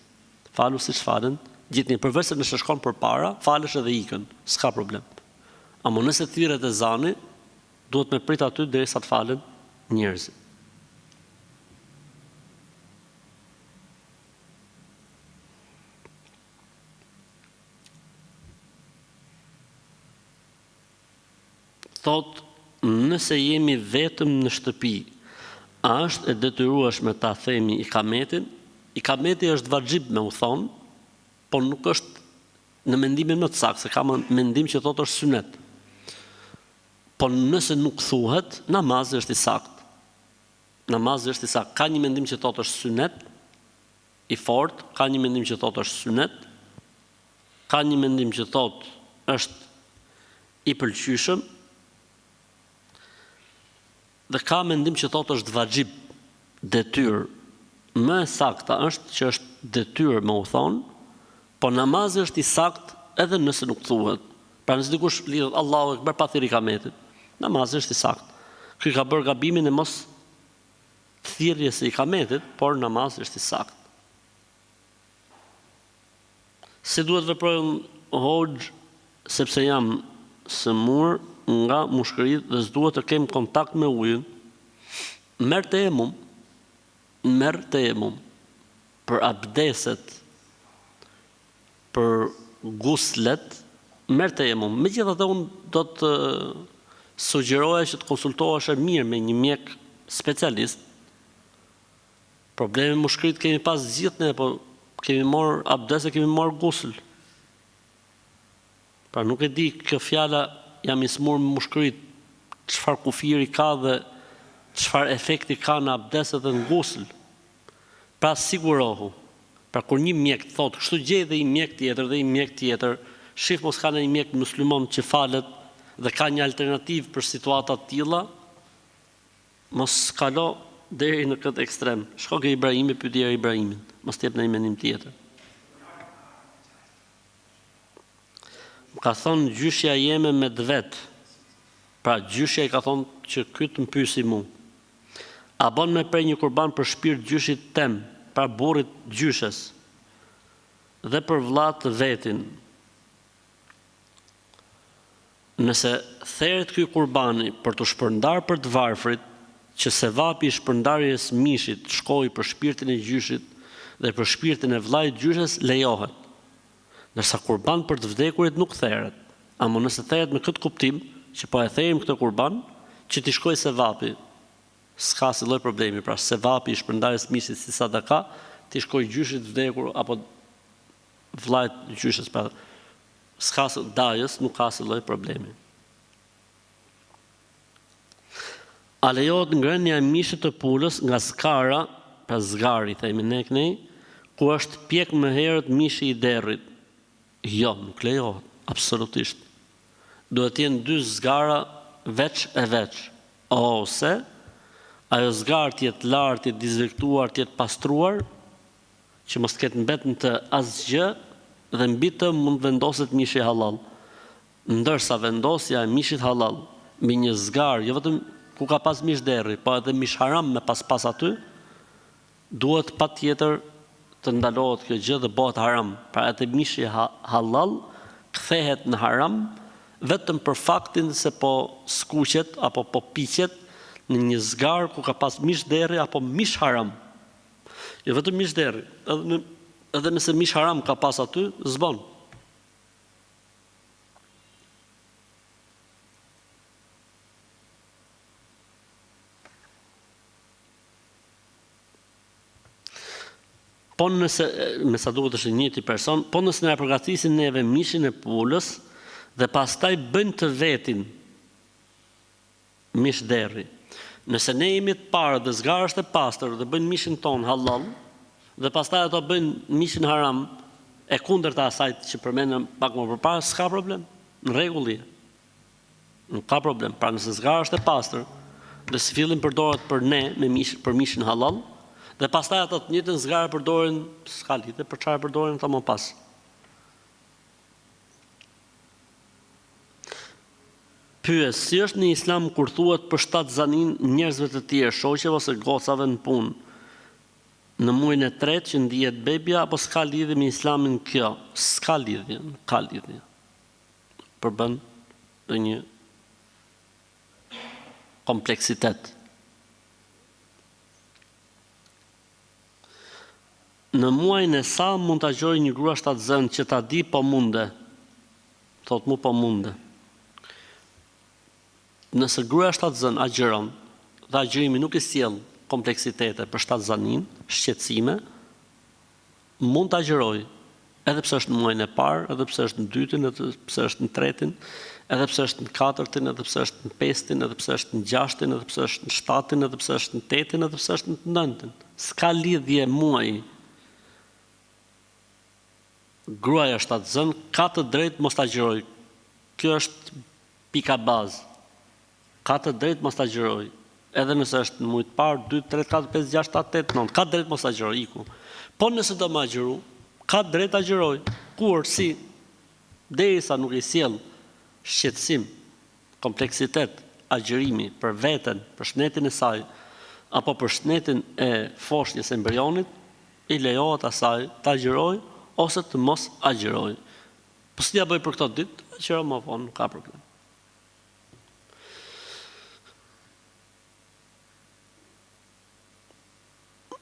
Falu siç falen gjithë njerëzit. Përveç se nëse shkon përpara, falesh edhe ikën, s'ka problem. Amo nëse thirrët ezani, duhet me prit aty derisa të falen njerëzit. Thot, nëse jemi vetëm në shtëpi, a është e detyrueshme ta themi ikametin? Ikameti është vajxhib me u thonë, por nuk është në mendimin më të saktë, se ka mendim që thotë është sunet. Po nëse nuk thuhet, namazi është i saktë. Namazi është i saktë. Ka një mendim që thotë është sunet, i fortë, ka një mendim që thotë është sunet, ka një mendim që thotë është i pëlqyeshëm, dhe ka mendim që thotë është vajxhib, detyrë. Më e sakta është që është detyrë me u thonë, po namazi është i saktë edhe nëse nuk thuhet. Pra nëse dikush lidhet Allahu Ekber pa thirrë ikametin, namazi është i saktë. Ky ka bërë gabimin e mos thirrjes së ikametit, por namazi është i saktë. Si duhet veprojmë hoxh, sepse jam sëmur nga mushkërit dhe s'duhet të kem kontakt me ujin, merr tejemum për abdeset, për guslet, merr tejemum. Megjithatë unë do të sugjeroja që të konsultohesh mirë me një mjek specialist. Probleme mushkërit kemi pas gjithë ne, po kemi marr abdes e kemi marr gusl. Pra nuk e di kjo fjala jam i smur me mushkërit, çfarë kufiri ka dhe çfarë efekti ka në abdeset dhe në gusl. Pra sigurohu. Pra kur një mjek thotë, kështu gjej dhe i mjek tjetër, shif mos ka një mjek muslimon që falet dhe ka një alternativë për situata të tilla, mos kalo deri në këtë ekstrem. Shko ke Ibrahimi, pyetje Ibrahimin, mos t'jep në një mendim tjetër. Ka thonë gjyshja jeme me dvet. Pra gjyshja i ka thonë që këtë më pyesi mu. A bën me prej një kurban për shpirt gjyshit tem, pra burrit gjyshes, dhe për vllat të vetin. Nëse theret ky kurbani për të shpërndar për të varfrit, që sevapi i shpërndarjes mishit shkojë për shpirtin e gjyshit dhe për shpirtin e vllait gjyshes, lejohet. Nërsa kurban për të vdekurit nuk theret. Amo nëse theret me këtë kuptim, që po e therim këtë kurban, që t'i shkoj sevapi, s'ka si lloj problemi. Pra sevapi i shpërndarjes mishit si sadaka, t'i shkoj gjyshit vdekur apo vllait gjyshes, pra s'ka dajës, nuk ka si lloj problemi. A lejohet ngrënia e mishit të pulës nga skara, pra zgari themi ne kënej, ku është pjek më herët mishi i derrit? Jo, nuk lejohet, absolutisht. duhet të jenë 2 zgara veç e veç, ose ajo zgarë të jetë lartë, të jetë dizvektuar, të jetë pastruar, që mos ketë mbetën të asgjë, dhe mbi të mund vendoset mishi halal. Ndërsa vendosja e mishit halal mbi një zgarë, jo vetëm ku ka pas mish derri, po edhe mish haram me pas aty, duhet patjetër të ndalohet kjo gjë dhe bëhet haram. Pra atë mishi halal kthehet në haram vetëm për faktin se po skuqet apo po piqet në një zgarë ku ka pas mish derri apo mish haram. Jo vetëm mish derri, edhe nëse mish haram ka pas aty, zbon. Po nëse, me sa duket është njëti person, po nëse ne përgatisin neve mishin e pulës dhe pastaj bëjnë të vetin mish derri. Nëse ne jemi të parë dhe zgarë është e pastër dhe bëjnë mishin ton halal, dhe pastaj ato bëjnë mishin haram e kundërta asaj që përmendëm pak më përpara, s'ka problem, në rregull. Nuk ka problem. Pra nëse zgarë është e pastër dhe si fillin përdoret për ne për mishin halal, dhe pastaj ato të njëjtën zgarë përdoren, s'ka lidhje për çfarë përdoren ata më pas. Pyes, si është në Islam kur thuhet për 7 zanin njerëzve të tjerë, shoqeve ose gocave në punë, në muajin e 3 që ndihet bebja, apo s'ka lidhje me Islamin kjo? S'ka lidhje, ka lidhje. Përbën dhe një kompleksitet. Në muajin e sa mund të agjërojë një grua 7 zën që ta di po munde. Thot mu po munde. Nëse gruaja 7 zën agjëron, dhe agjërimi nuk i sjell kompleksitete për 7 zanin, shqetësime, mund të agjërojë, edhe pse është në muajin e parë, edhe pse është në dytin, edhe pse është në tretin, edhe pse është në katërtin, edhe pse është në pestin, edhe pse është në gjashtin, edhe pse është në shtatin, edhe pse është në tetin, edhe pse është në nëntin. S'ka lidhje muaji. Gruaja 7 zën ka të drejtë mos ta agjërojë. Kjo është pika bazë. Ka të drejtë mos ta agjërojë. Edhe nëse është në muaj të parë, 2, 3, 4, 5, 6, 7, 8, 9, ka drejtë mos ta agjërojë iku. Po nëse do më agjëru, ka drejtë ta agjërojë. Kur si derisa nuk i sjell shqetësim, kompleksitet, agjërimi për veten, për shnetin e saj, apo për shnetin e foshnjës së embrionit, i lejohet asaj ta agjërojë ose të mos agjërojë. Po si ja bëj për këto ditë, agjëro më vonë, nuk ka problem.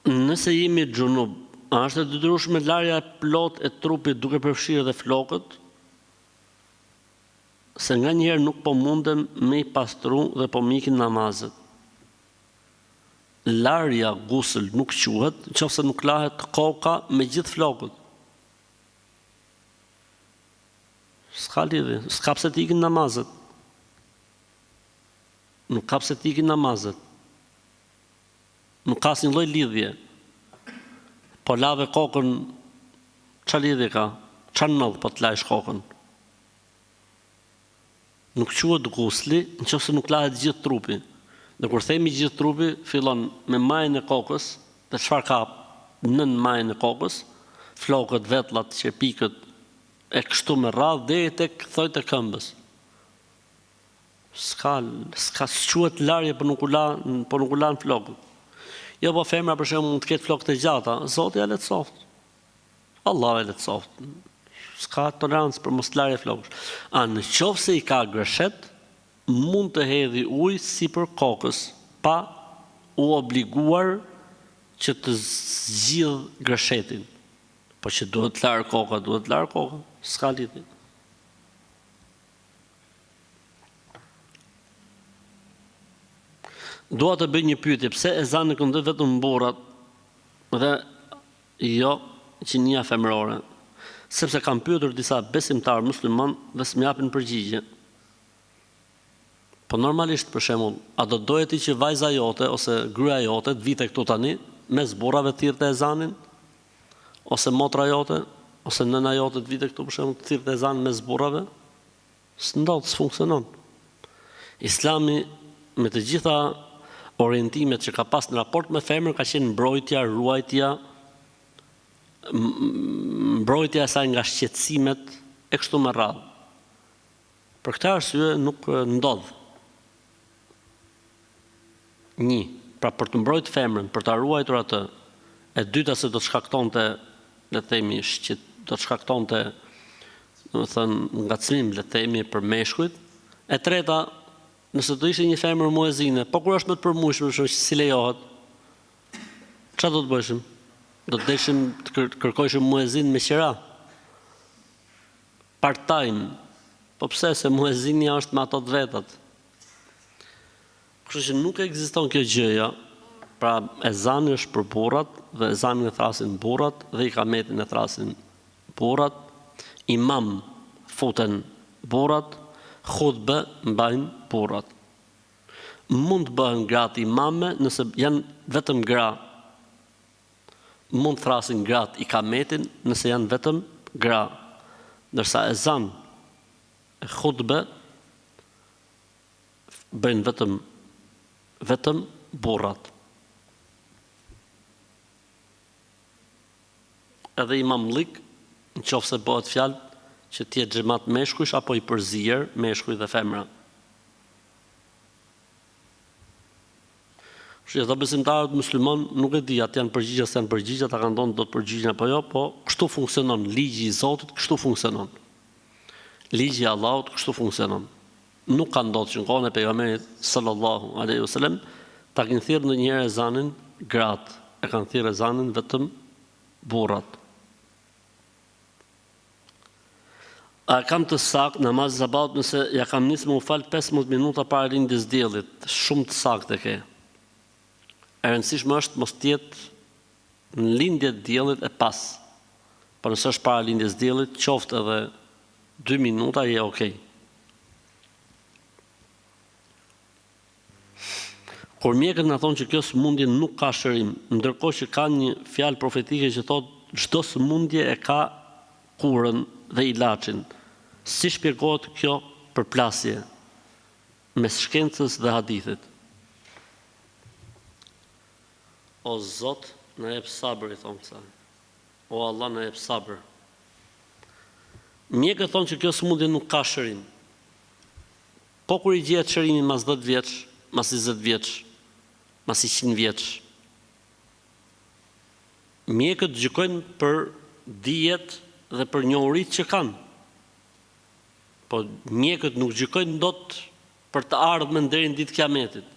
Nëse jemi xhunub, a është e detyrueshme larja e plot e trupit duke përfshirë edhe flokët? Se nga njëherë nuk po mundem me i pastru dhe po mikin namazet. Larja gusël nuk quhet, nëse nuk lahet koka me gjithë flokët. S'ka lidhje, s'ka pse të ikin namazet. Nuk ka pse të ikin namazet. Nuk ka asnjë lloj lidhje. Po lave kokën, ç'a lidhje ka? Ç'a ndodh po të lajsh kokën? Nuk quhet gusli nëse nuk lahet gjithë trupi. Dhe kur themi gjithë trupi, fillon me majën e kokës, dhe çfarë ka nën majën e kokës, flokët, vetllat, qepikët, e kështu me radhë deri tek thojt e këmbës. S'ka quhet larje për nuk u lan flokët. Jo, po femra për shembull mund të ketë flokët e gjata, Zoti ja lehtësoft. Allahu ja lehtësoft. S'ka tolerancë për mos larje flokësh. Në qoftë se i ka greshet, mund të hedhë ujë sipër kokës, pa u obliguar që të zgjidh greshetin. Po që duhet të larë koka, duhet të larë koka. S'ka lidhje. Dua të bëj një pyetje, pse ezani këndon vetëm burrat dhe jo qinia femërore? Sepse kam pyetur disa besimtarë musliman dhe s'më japin përgjigje. Po normalisht, për shembull, a do doje ti që vajza jote ose gruaja jote të vite këtu tani mes burrave të thirrte ezanin? Ose motra jote, ose nëna jote të vite këtu për shembull të thirrte ezanin mes burrave? S'ndodh, s'funksionon. Islami me të gjitha orientimet që ka pas në raport me femrën ka qenë mbrojtja, ruajtja, mbrojtja e saj nga shqetësimet e kështu me radhë. Për këtë arsye nuk ndodh. Një, pra për të mbrojtur femrën, për ta ruajtur atë. E dyta se do të shkaktonte, le të themi, do të shkaktonte, domethënë ngacmim, le të themi, për meshkujt. E treta, nëse do ishte një femër muezine, po kur është më të përmueshme, si lejohet, çfarë do të bëjshim? Do të deshim të kërkojshim muezin me qira. Part-time. Po pse, se muezinja është me ato të vetat. Kështu që nuk ekziston kjo gjëja, pra ezani është për burrat, dhe ezanin e thrasin burrat, dhe ikametin e thrasin burrat, imam futen burrat, khutbe mbajnë burrat. Mund të bëhen gratë imame nëse janë vetëm gra. Mund të thrasin gratë ikametin nëse janë vetëm gra. Ndërsa ezan e khutbe bëjnë vetëm burrat. Edhe imamlik, në qoftë se bëhet fjalë që tjetë xhamat meshkujsh apo i përzier meshkuj dhe femra. Që ata besimtarët musliman nuk e di, atë janë përgjigja se janë përgjigja, ata kanë ndonë do të përgjigjen apo jo, po kështu funksionon ligji i Zotit, kështu funksionon. Ligji i Allahut kështu funksionon. Nuk ka ndodhur që në kohën e pejgamberit sallallahu alaihi wasallam ta kenë thirrë ndonjëherë ezanin gratë, e kanë thirrë ezanin vetëm burrat. A kam të saktë namaz sabat nëse ja kam nisë më u fal 15 minuta para lindjes diellit, shumë të saktë e ke. E rëndësishme është mos tjetë në lindje të diellit e pas. Por nëse është para lindjes diellit, qoftë edhe 2 minuta je okay. Kur mjekët na thonë që kjo sëmundje nuk ka shërim, ndërkohë që ka një fjalë profetike që thotë çdo sëmundje e ka kurën dhe ilaçin. Si shpjegohet kjo përplasje mes shkencës dhe hadithit? O Zot, na jep sabër, i thonë kësaj. O Allah, na jep sabër. Mjekët thonë që kjo sëmundje nuk ka shërim. Po kur i gjehet shërimi mas 10 vjeç, mas 20 vjeç, mas 100 vjeç, mjekët gjykojnë për dijet dhe për njohuritë që kanë. Po mjekët nuk gjykojnë dot për të ardhmen deri në ditë Kiametit.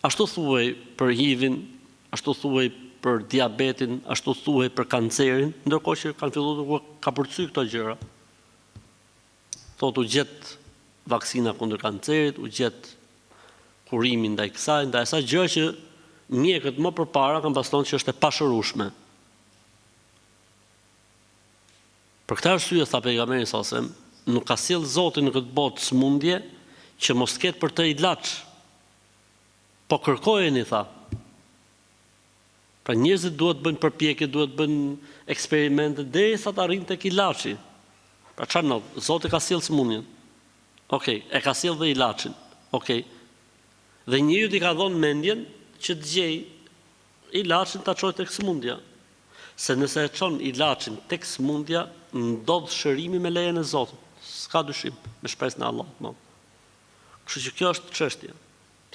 Ashtu thuaj për HIV-in, ashtu thuaj për diabetin, ashtu thuaj për kancerin, ndërkohë që kanë filluar ka përcy këto gjëra. Thotë u gjet vaksina kundër kancerit, u gjet kurimi ndaj kësaj, ndaj asaj gjë që mjekët më përpara kanë pasur që është e pashërueshme. Për këtë arsye tha pejgamberi sallallahu alajhi wasallam, nuk ka sjell Zoti në këtë botë sëmundje që mos ketë për të ilaç. Po kërkojeni, tha. Pra njerëzit duhet bëjnë përpjekje, duhet bëjnë eksperimente derisa të arrijnë tek ilaçi. Pra çfarë ndodh? Zoti ka sjell sëmundjen. Okej, e ka sjell dhe ilaçin. Okej. Dhe njeriu i ka dhënë mendjen që të gjej ilaçin ta çojë tek sëmundja. Se nëse e çon ilaçin tek sëmundja, ndodh shërimi me lejen e Zotit. S'ka dyshim, me shpresën e Allahut. Kështu që kjo është çështja.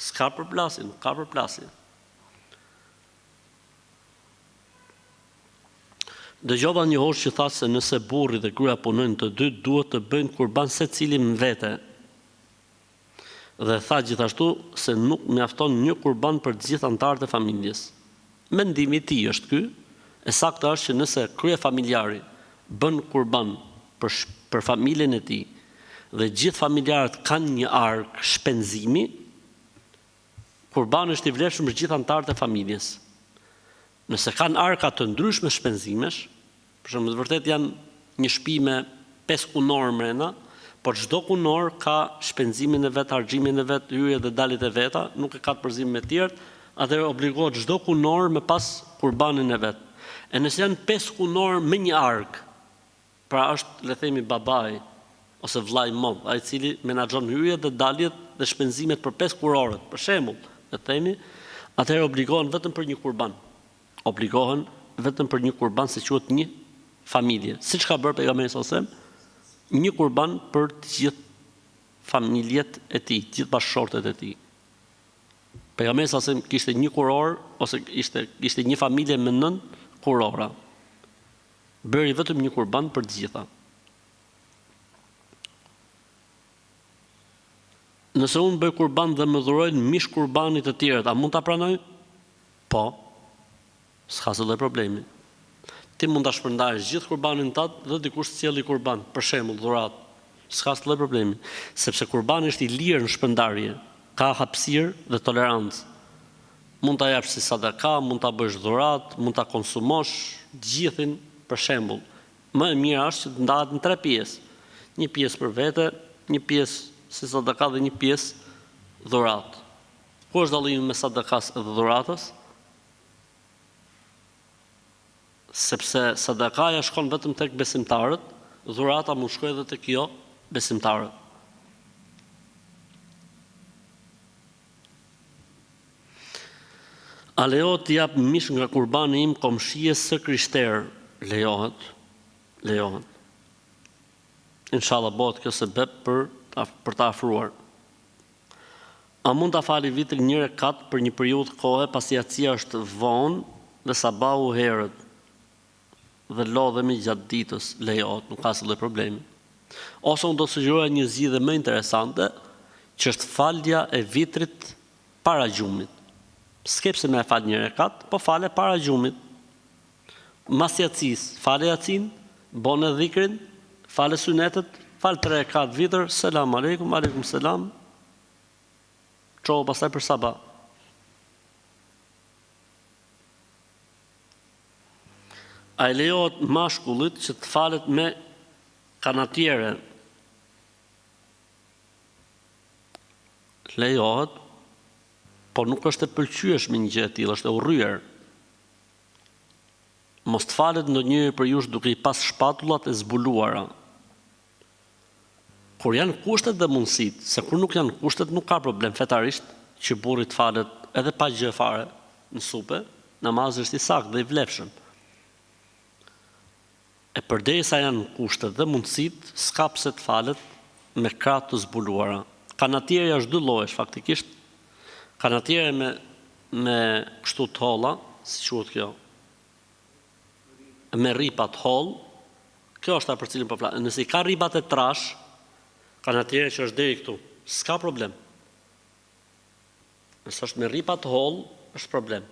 S'ka përplasje, nuk ka përplasje. Dëgjova një hoxh që tha se nëse burri dhe gruaja punojnë të dy, duhet të bëjnë kurban secili në vete. Dhe tha gjithashtu se nuk mjafton një kurban për të gjithë anëtarët e familjes. Mendimi i tij është ky, e saktë është që nëse kryefamiljari bën kurban për familjen e tij dhe gjithë familjarët kanë një ark shpenzimi, kurbani është i vlefshëm për gjithë anëtarët e familjes. Nëse kanë arka të ndryshme shpenzimesh, për shembull, vërtet janë një shtëpi me 5 kunor mrena, por çdo kunor ka shpenzimin e vet, harxhimin e vet, hyrje dhe daljet e veta, nuk e ka të përzim me të tjerët, atëherë obligohet çdo kunor me pas kurbanin e vet. E nëse janë 5 kunor me një ark, pra është, le themi, babai ose vllai i madh, ai i cili menaxhon hyrjet dhe daljet dhe shpenzimet për 5 kurorët, për shembull, e themi, atëherë obligohen vetëm për një kurban. Obligohen vetëm për një kurban se quhet një familje. Siç ka bërë pejgamberi sallallahu alajhi wasallam, një kurban për të gjithë familjet e tij, të gjithë bashkëshortet e tij. Pejgamberi sallallahu alajhi wasallam kishte një kuror ose kishte një familje me 9 kurora. Bëri vetëm një kurban për të gjitha. Nëse unë bëj kurban dhe më dhurojnë mish kurbanit të tjerët, a mund ta pranoj? Po. S'ka asnjë problemi. Ti mund ta shpërndarësh gjithë kurbanin tat dhe dikush sjellë kurban, për shembull dhuratë. S'ka asnjë problemi, sepse kurbani është i lirë në shpërndarje, ka hapësirë dhe tolerancë. Mund ta japësh si sadaka, mund ta bësh dhuratë, mund ta konsumosh gjithin, për shembull. Më e mira është që të ndahet në 3 pjesë. Një pjesë për vete, një pjesë si sadaka dhe një pjesë dhuratë. Ku është dallimi mes sadakas dhe dhuratës? Sepse sadakaja shkon vetëm tek besimtarët, dhurata mund shkojë edhe tek jo besimtarët. A lejohet të jap mish nga kurbani im komshies së krishterë? Lejohet. Inshallah bëhet kjo sebeb për ta afruar. A mund ta fali vitrin një rekat për një periudhë kohe pasi acia është vonë dhe sabahu herët dhe lodhemi gjatë ditës? Lejohet, nuk ka asnjë problemi. Ose unë do të sugjeroja një zgjidhje më interesante, që është falja e vitrit para gjumit. S'kepse me fal një rekat, po fale para gjumit. Mas jacis, fale jacin, bone dhikrin, fale sunetet, fale 3 rekat vitër, selam aleikum, aleikum selam, qohë pastaj për sabah. A i lejohet mashkullit që të falet me kanatiere? Lejohet, por nuk është e pëlqyeshme një gjë e tillë, është e urryer. Mos të falet ndonjëri për jush duke i pas shpatullat e zbuluara. Kur janë kushtet dhe mundësit, se kur nuk janë kushtet nuk ka problem fetarisht që burri të falet edhe pa gjë fare në supe, namazi është i saktë dhe i vlefshëm. E përderisa janë kushtet dhe mundësit, s'ka pse të falet me krah të zbuluara. Kanatierja është 2 llojesh faktikisht. Kanatiere me kështu të holla, si quhet kjo? Me rripat holl, kjo është për cilin po flas. Nëse i ka rripat e trash, kanatiere që është deri këtu, s'ka problem. Nëse është me rripat holl, është problem.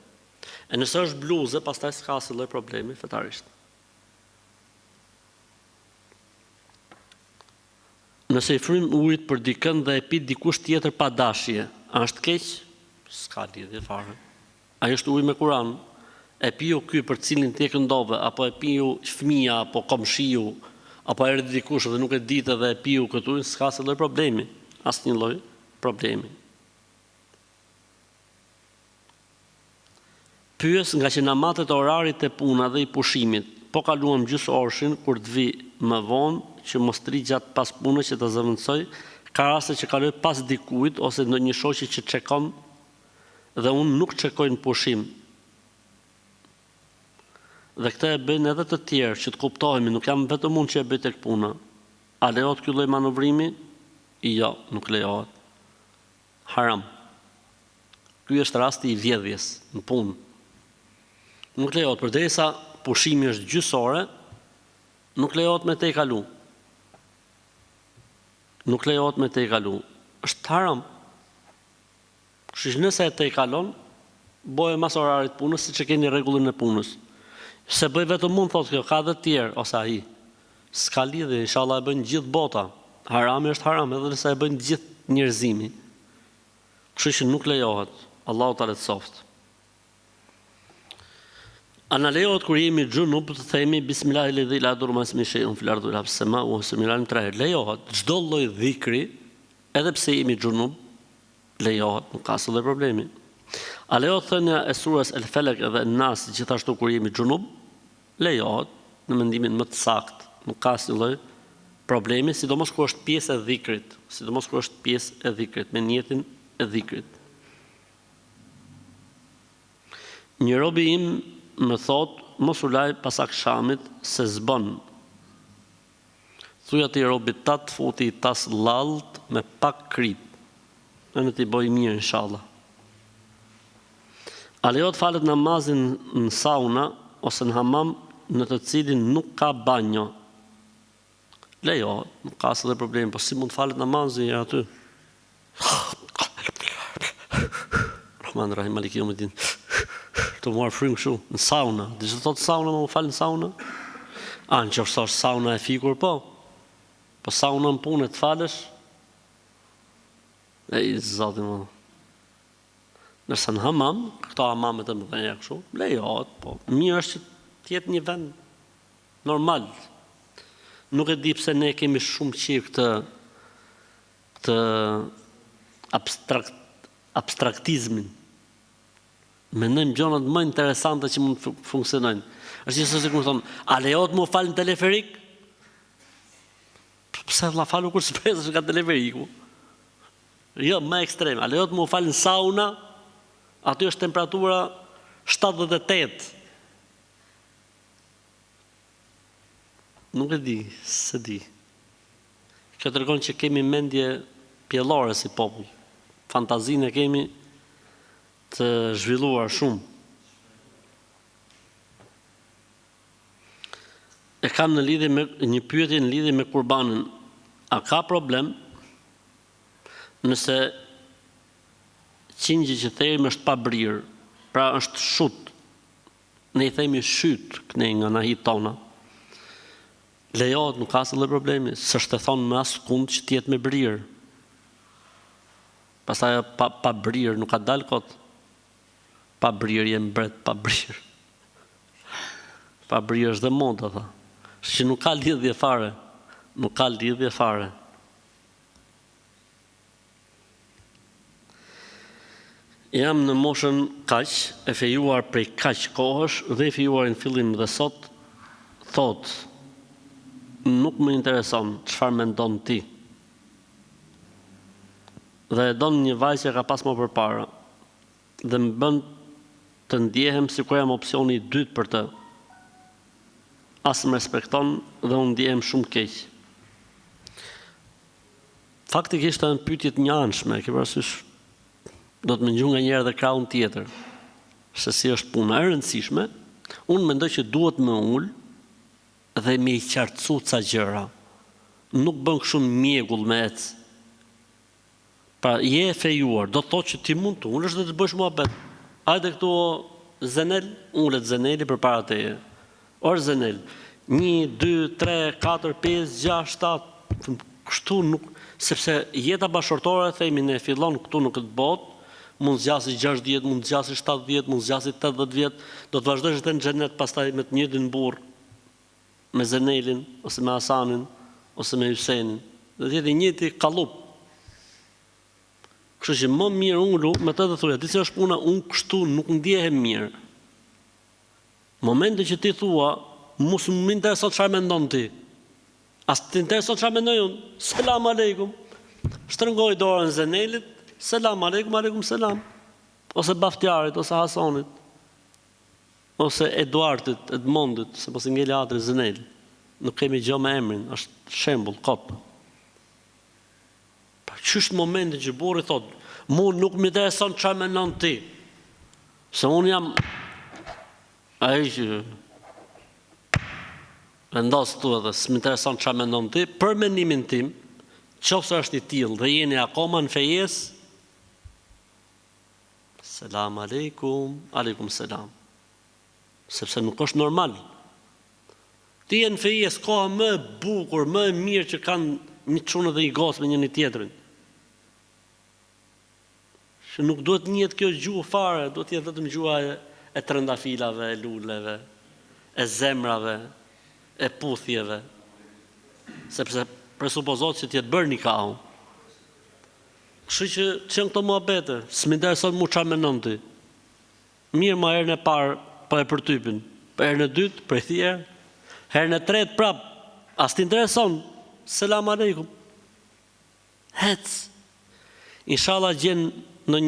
E nëse është bluze, pastaj s'ka asnjë lloj problemi fetarisht. Nëse i frym ujit për dikën dhe e pi dikush tjetër pa dashje, a është keq? S'ka lidhje fare. Ai është ujë me Kur'an. E piu ky për cilin ti e këndove, apo e piu fëmia, apo komshiu, apo erdhi dikush dhe nuk e ditë dhe e piu këtu, s'ka asnjë lloj problemi, asnjë lloj problemi. Pyes nga që namatet e orarit të puna dhe i pushimit, po kaluam gjys orshin kur të vi më vonë që mos të ri gjatë pas punës që të zëvendësoj, ka raste që kaloj pas dikujt ose ndonjë shoqi që çekon dhe unë nuk çekoj në pushim. Dhe këtë e bëjnë edhe të tjerë që të kuptohemi, nuk jam vetëm unë që e bëj tek puna. A lejohet ky lloj manovrimi? Jo, nuk lejohet. Haram. Ky është rasti i vjedhjes në punë. Nuk lejohet, përderisa pushimi është gjysore, nuk lejohet me te i kalu. Nuk lejohet me te i kalu. Është haram. Kështu që nëse e te i kalon, boje mas orarit punës, si që keni rregullin e punës. Se bëj vetëm mund, thotë kjo, ka dhe tjerë, ose ai. S'ka lidhje, inshallah e bëjnë gjithë bota. Harami është haram, edhe nëse e bëjnë gjithë njerëzimi. Kështu që nuk lejohet. Allahu ta lehtësoft. A na lejohet kur jemi xhunub të themi bismillahil la yadurru ma ismihi shay'un fil ardi wala fis sama'i wa huwa as-sami'ul 'alim? Lejohet. Çdo lloj dhikri, edhe pse jemi xhunub, lejohet, nuk ka asnjë problemi. A lejohet thënia e surës El Felek dhe Nas gjithashtu kur jemi xhunub? Lejohet, në mendimin më të saktë, nuk ka asnjë lloj problemi, sidomos kur është pjesë e dhikrit, me niyetin e dhikrit. Një robi im më thot, mos u laj pas akşamit se zbon. Thuj ati robit tat, futi i tas lalt me pak krip. Në t'i boj mirë, inshallah. A lejohet falet namazin në sauna ose në hamam në të cilin nuk ka banjo? Lejohet, nuk ka asë dhe problem, po si mund falet namazin aty? Rahman Rahim Maliki Yawmiddin. Të marë frymë kështu, në sauna. Dhe që të thotë sauna, më falë në sauna? Në që është sauna e fikur, po. Po sauna në punë të falësh? Zotin më. Nërsa në hamam, këto hamamet e më dhenja kështu, lejohet, po. Mirë është që tjetë një vend normal. Nuk e di pse ne kemi shumë qirë këtë abstraktizmin. Mendojmë gjonat më interesante që mund të funksionojnë. Është që se këmë thonë, a lejohet më falë në teleferik? Pse la falu kur së presë që ka teleferiku? Jo, më ekstrem. A lejohet më falë në sauna? Aty është temperatura 78. Nuk e di, se di. Kjo të tregon që kemi mendje pjellore si popull. Fantazinë e kemi të zhvilluar shumë. E kam në lidhje me një pyetje në lidhje me kurbanin. A ka problem nëse qingji që thejmë është pa brirë, pra është shut, ne i themi shyt këne nga nahit tona, lejohet, nuk ka asë dhe problemi, s'është e thonë më asë kund që tjetë me brirë. Pastaj pa brirë, nuk ka dalë kotë. Pa brirë jem bret, pa brirë. Pa brirë është dhe moda, tha. Që nuk ka lidhje fare. Nuk ka lidhje fare. Jam në moshën kaq, e fejuar prej kaq kohësh, dhe e fejuar në fillim dhe sot, thot, nuk më intereson çfarë mendon ti. Dhe e don një vajzë që ka pas më përpara. Dhe më bën të ndjehem si kur jam opsioni i dytë për të. Asë më respekton dhe unë ndjehem shumë keq. Faktikisht janë pyetje të njanshme, ke parasysh do të më ngju nga njëherë dhe krahun tjetër. Se si është puna e rëndësishme, unë mendoj që duhet më ul dhe me i qartësu ca gjëra. Nuk bën kështu mjegull me ec. Pra, je e fejuar, do të thotë që ti mund të ulesh dhe të bësh muhabet. Hajde këtu Zenel, ulet Zeneli për para teje. Orë Zenel, 1, 2, 3, 4, 5, 6, 7, kështu nuk, sepse jeta bashkërtore, themi ne fillon këtu në këtë botë, mund zgjasë 60, mund zgjasë 70, mund zgjasë 80 vjet, do të vazhdojsh të në xhenet pastaj me të njëjtin burr, me Zenelin, ose me Hasanin, ose me Hysenin. Do të jetë njëjti kallup. Kështu që më mirë ulu, me të dhe thuja, disi është puna, unë kështu nuk ndjehem mirë. Momente që ti thua, mos më interesot çfarë mendon ti. As të interesot çfarë mendoj unë, selam aleikum. Shtrëngoj dorën Zenelit, selam aleikum, aleikum selam. Ose Baftjarit, ose Hasanit, ose Eduardit, Edmondit, se pos i ngeli atri Zeneli. Nuk kemi gjë me emrin, është shembull, kot. Qështë momente që burri thot, mu nuk më intereson çfarë mendon ti. Se unë jam ai që vendos tu edhe s'më intereson çfarë mendon ti, për mendimin tim, qofse është i tillë dhe jeni akoma në fejes, selam aleikum, aleikum selam. Sepse nuk është normal. Ti je në fejes koha më e bukur, më e mirë që kanë një çunë dhe i gosë me njëri tjetrin. Që nuk duhet njët kjo gjuhë fare, duhet jetë vetëm gjuha e trëndafilave, e luleve, e zemrave, e puthjeve, sepse presupozot që t'jetë bërë një kahu. Kështu që qenë këto muhabete, s'më intereson mu çfarë mendon ti. Mirë ma herën e parë, pa e përtypin, pa herën e dytë, për e thjerë, herën e tretë prap, as t'i intereson, selam aleikum. Hec. Inshallah gjen në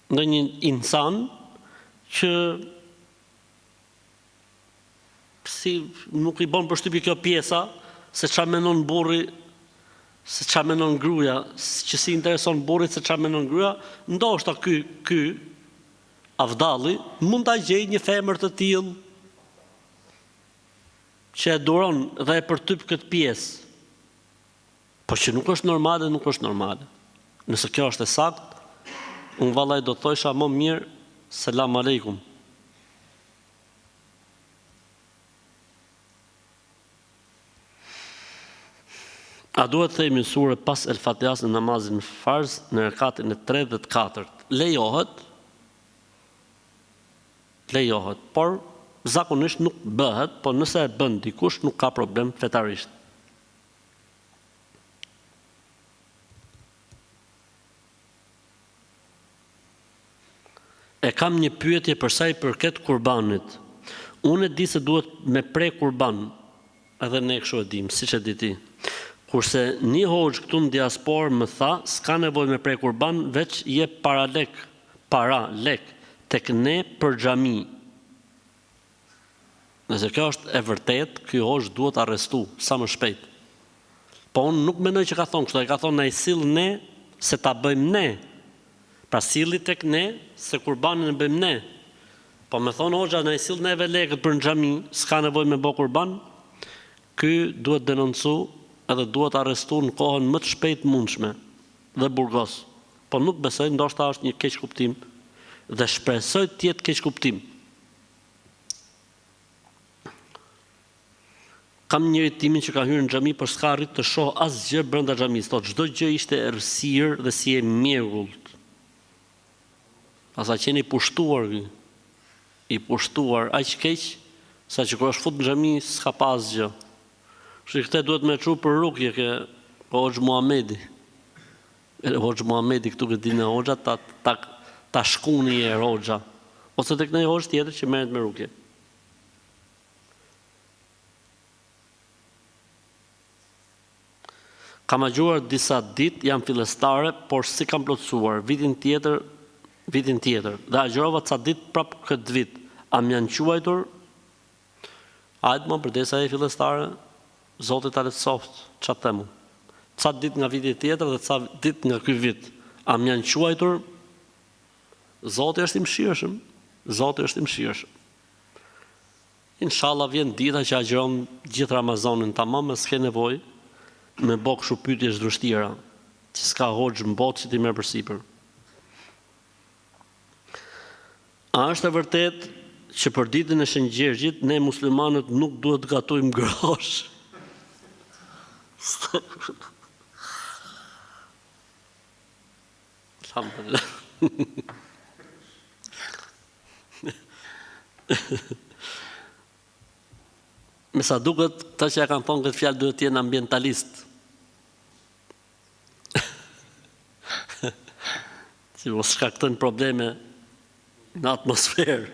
një insan që si nuk i bën përshtypje kjo pjesa se çfarë mendon burri, se çfarë mendon gruaja, që si intereson burrit se çfarë mendon gruaja, ndoshta ky avdalli mund ta gjejë një femër të tillë që e duron dhe e përtyp këtë pjesë. Po që nuk është normale, nuk është normale. Nëse kjo është e saktë, unë vallaj do të thojsha më mirë selam aleikum. A duhet të themi sure pas El Fatihas në namazin farz në rekatin e 3 dhe të 4? Lejohet, por zakonisht nuk bëhet, por nëse e bën dikush nuk ka problem fetarisht. E kam një pyetje për sa i përket kurbanit. Unë e di se duhet me pre kurban, edhe ne kështu e dim, siç e di ti. Kurse një hoxh këtu në diasporë më tha, s'ka nevojë me pre kurban, veç je para lek tek ne për xhami. Nëse kjo është e vërtet, ky hoxh duhet arrestu sa më shpejt. Po unë nuk mendoj që ka thonë kështu, ai ka thonë na i sill ne se ta bëjmë ne. Pra silli tek ne se kurbanin e bëjmë ne. Po me thonë hoxha na i sill neve lekët për në xhami, s'ka nevojë me bë kurban, ky duhet denoncu edhe duhet arrestu në kohën më të shpejt mundshme dhe burgos. Po nuk besoj, ndoshta është një keq kuptim dhe shpresoj të jetë keq kuptim. Kam njëri timin që ka hyrë në xhami, por s'ka arrit të shoh asgjë brenda xhamisë. Thotë çdo gjë ishte errësirë dhe si e mjegullt. Asa qeni i pushtuar aq keq, sa që kur është fut në xhami s'ka pas gjë. Kështu këtë duhet me çu për rukje ke Hoxh Muhamedi. Hoxh Muhamedi këtu që dinë hoxha ta shkuni një herë hoxha. Ose tek një hoxh tjetër që merret me rukje. Kam agjuar disa ditë, jam fillestare, por si kam plotësuar vitin tjetër, dhe agjërova ca ditë prap këtë vit. A më janë quajtur? Hajde më përdesa e fillestare, Zoti ta lehtësoft, çfarë them. Ca ditë nga viti tjetër dhe ca ditë nga ky vit. A më janë quajtur? Zoti është i mëshirshëm. Zoti është i mëshirshëm. Inshallah vjen dita që agjeron gjithë Ramazanin tamam, s'ke nevojë me bë kështu pyetje zhdrështira, që s'ka hoxh në botë që ti merr përsipër. A është e vërtet që për ditën e Shën Gjergjit ne muslimanët nuk duhet të gatojmë grosh? Alhamdulillah. Me sa duket, ta që ja kanë thonë këtë fjalë duhet të jenë ambientalist. Si mos shkaktojnë probleme në atmosferë.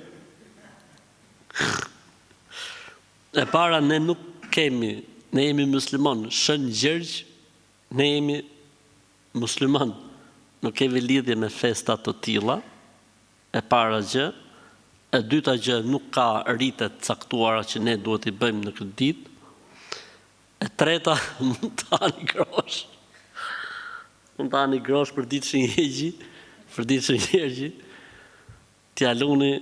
E para, ne nuk kemi, ne jemi musliman, Shën Gjergj, ne jemi musliman, nuk kemi lidhje me festa të tilla, e para gjë, e dyta gjë, nuk ka ritet caktuara që ne duhet i bëjmë në këtë ditë, e treta, mund të hani grosh. Mund të hani grosh për ditë Shën Gjergji, për ditë Shën Gjergji, t'ja luni.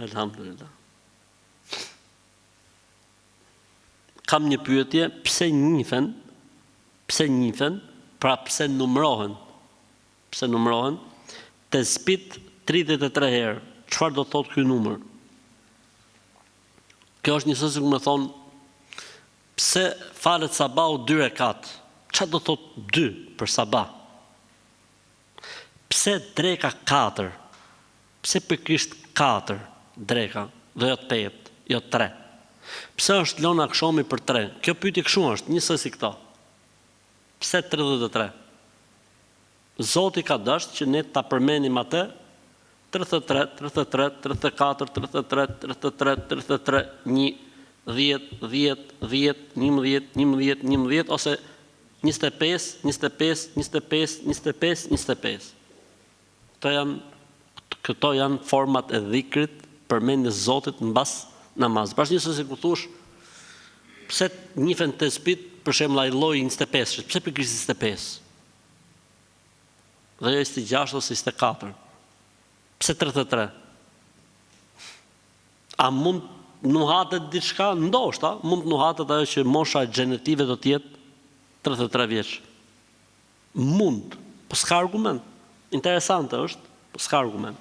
Alhamdulillah. Kam një pyetje, pse njifen, pra pse numërohen, të spit 33 herë, çfarë do thotë ky numër? Kjo është njësoj që më thonë, pse falet sabahu 2 rekat, çfarë do thotë 2 për sabah? Pse dreka 4, pse pikërisht 4 dreka, dhe jo 8, jo 3? Pse është lënë akshomi për 3? Kjo pyetje kështu është, njësoj si këto. Pse 33? Zoti ka dashur që ne ta përmendim atë 33, 34, 33, 33, 33, 1, 10, 10, 10, 11, 11, 11 ose 25, 25, 25, 25, 25. Këto janë format e dhikrit përmendjes Zotit mbas namaz. Pra njëse se ku thush, pse njifen të spit, për shembull ai lloji 25, pse pikërisht 25? Dhe jo 26 ose 24. Pse 33? A mund nuhatet diçka? Ndoshta, mund nuhatet ajo që mosha gjenetive do të jetë 33 vjeç. Mund, po s'ka argument. Interesante është, po s'ka argument.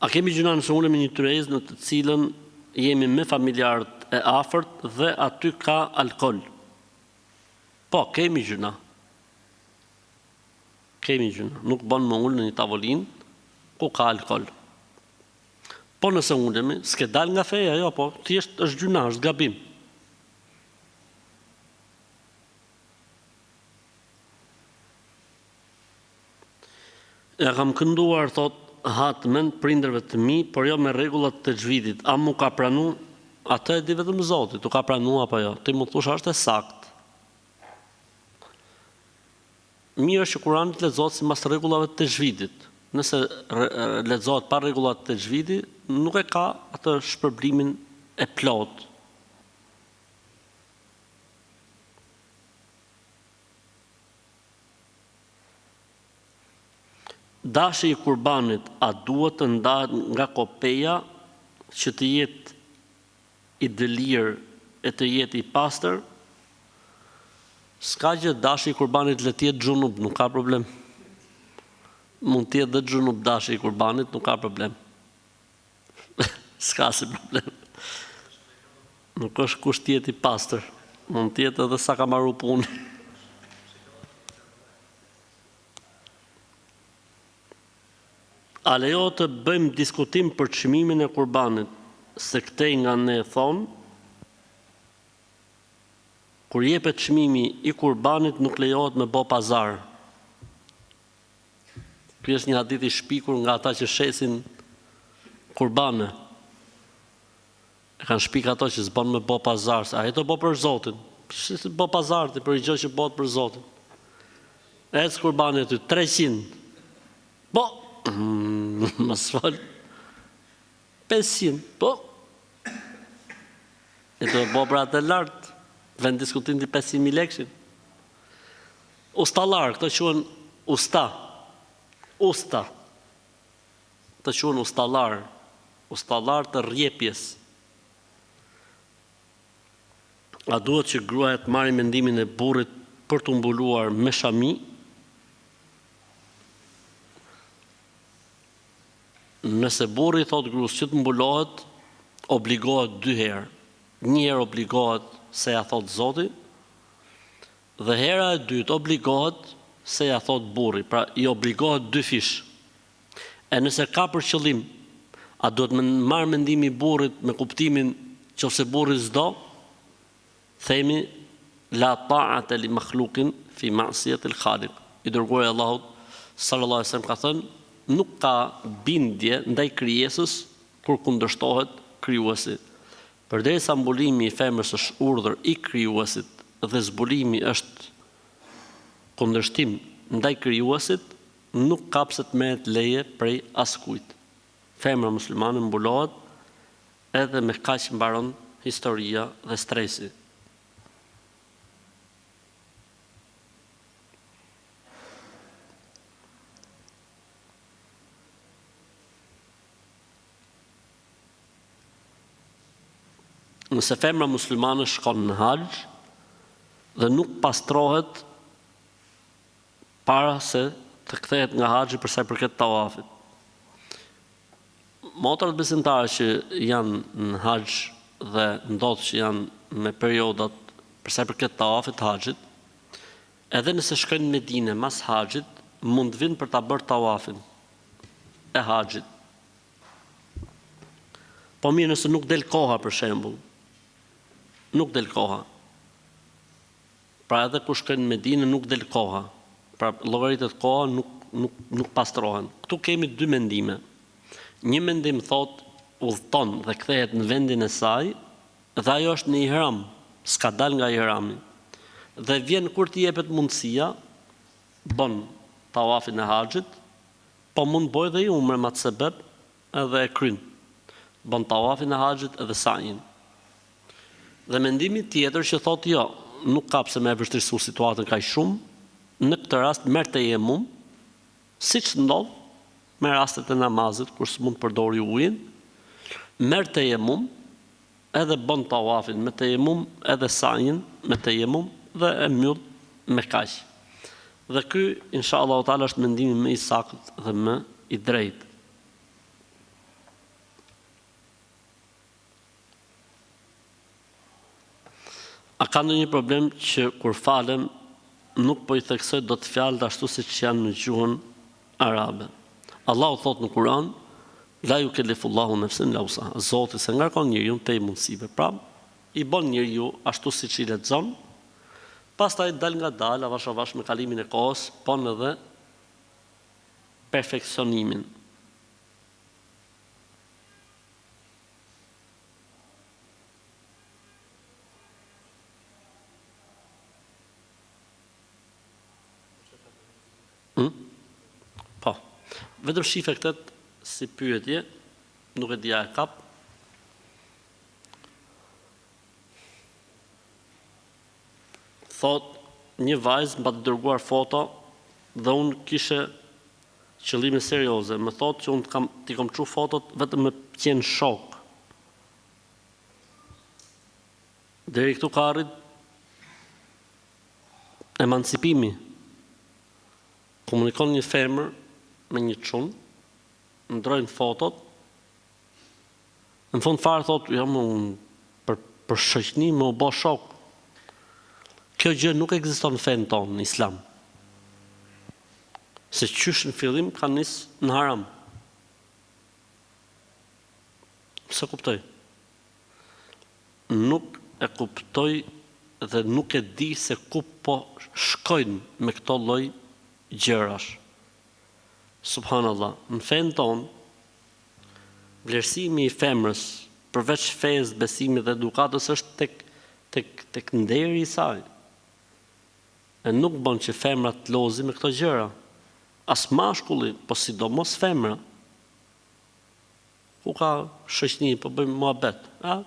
A kemi gjuna nëse unë me një tyrez në të cilën jemi me familjarët e afërt dhe aty ka alkool? Po, kemi gjuna. Kemi gjuna. Nuk bën më ullë në një tavolinë ku ka alkool. Po nëse ulemi, s'ke dal nga feja, jo, po, thjesht është gjuna, është gabim. Ja kam kënduar, thot, hatmen prindërve të mi, por jo me rregullat të xhvidit. A mu ka pranu? Atë e di vetëm Zoti, tu ka pranu apo jo? Ti më thush është e saktë. Mirë është që Kurani lexohet sipas rregullave të xhvidit. Nëse lexohet pa rregullat të xhvidit, nuk e ka atë shpërblimin e plot. Dashi i kurbanit, a duhet të ndahet nga kopeja që të jetë i dëlirë e të jetë i pastër? S'ka gjë, dashi i kurbanit le të jetë xhunub, nuk ka problem. Mund të jetë dhe xhunub dashi i kurbanit, nuk ka problem. S'ka si problem. Nuk është kusht të jetë i pastër. Mund të jetë edhe sa ka marru punë. A lejo të bëjmë diskutim për çmimin e kurbanit, se këtej nga ne thonë, kur jepet çmimi i kurbanit nuk lejohet me bë pazar. Ky është një hadith i shpikur nga ata që shesin kurbane. E kanë shpik ato që s'bën me bë pazar, se ai do bë për Zotin. Si bë pazar ti për gjë që bëhet për Zotin. Ec kurbani aty 300. Po më sfal 500, po e të bo për atë lartë, vend diskutim të 500.000 lekshin. Ustalar, këto quen usta, të quen ustalar të rjepjes. A duhet që gruaja të marrë mendimin e burrit për të mbuluar me shami? Nëse burri thot gruas që të mbulohet, obligohet 2 herë. Një herë obligohet se ja thot Zoti, dhe hera e dytë obligohet se ja thot burri, pra i obligohet 2 fish. E nëse ka për qëllim, a duhet me marrë mendimi burrit me kuptimin që ose burri s'do, themi la ta'ate li makhluqin fi ma'siyatil khaliq. I dërguari Allahut sallallahu alaihi wasallam ka thënë, nuk ka bindje ndaj krijesës kur kundërshtohet krijuesit. Përderisa mbulimi i femrës është urdhër i krijuesit dhe zbulimi është kundërshtim ndaj krijuesit, nuk ka pse të merret leje prej askujt. Femra muslimane mbulohet edhe me kaq mbaron historia dhe stresi. Nëse femra muslimane shkon në haxh dhe nuk pastrohet para se të kthehet nga haxhi për sa i përket tawafit. Motrat besimtare që janë në haxh dhe ndodh që janë me periodat për sa i përket tawafit të haxhit, edhe nëse shkojnë në Medinë mas haxhit, mund vinë për ta bërë tawafin e haxhit. Po mirë, nëse nuk del koha për shembull, nuk del koha. Pra edhe kur shkojnë në Medinë nuk del koha. Pra llogaritet koha nuk pastrohen. Këtu kemi 2 mendime. një mendim thot udhton dhe kthehet në vendin e saj, dhe ajo është në ihram, s'ka dal nga ihrami. Dhe vjen kur t'i jepet mundësia, bën tawafin e haxhit, po mund bëj dhe i umre me atë sebeb edhe e kryn. Bën tawafin e haxhit edhe sajin. Dhe mendimi tjetër që thotë jo, nuk ka pse me e vështirësu situatën kaq shumë, në këtë rast merr tejemum, siç ndodh me rastet e namazit kur s'mund përdori ujin, merr tejemum, edhe bën tawafin me tejemum, edhe sajin me tejemum dhe e mbyll me kaq. Dhe ky inshallah taala është mendimi më i saktë dhe më i drejtë. A ka ndonjë problem që kur falem nuk po i theksoj do të fjalët ashtu siç janë në gjuhën arabe? Allahu thot në Kur'an, la yukellifullahu nafsan illa wusaha. Zoti se ngarkon njeriu te mundësive. Pra, i bën njeriu ashtu siç i lexon, pastaj dal nga dal avash avash me kalimin e kohës, pon edhe perfeksionimin. Po, vetëm shife këtë si pyetje, nuk e dija e kap. Thot, një vajzë mba të dërguar foto dhe unë kishe qëllime serioze. Më thot që unë t'i kom çu fotot vetëm me qenë shok. Deri këtu ka arrit emancipimi. Komunikon një femër me një çun, ndrojnë fotot, në fund fare thot, jam unë për shoqni më u bë shok. Kjo gjë nuk ekziston në fen tonë në Islam. Se qysh në fillim ka nis në haram. Se kuptoj. Nuk e kuptoj dhe nuk e di se ku po shkojnë me këto lloj gjërash. Subhanallah, në fen ton, vlerësimi i femrës, përveç fesë, besimit dhe edukatës është tek nderi i saj. E nuk bën që femra të lozi me këto gjëra. As mashkulli, po sidomos femra. Ku ka shoqni, po bëjmë muhabet, a?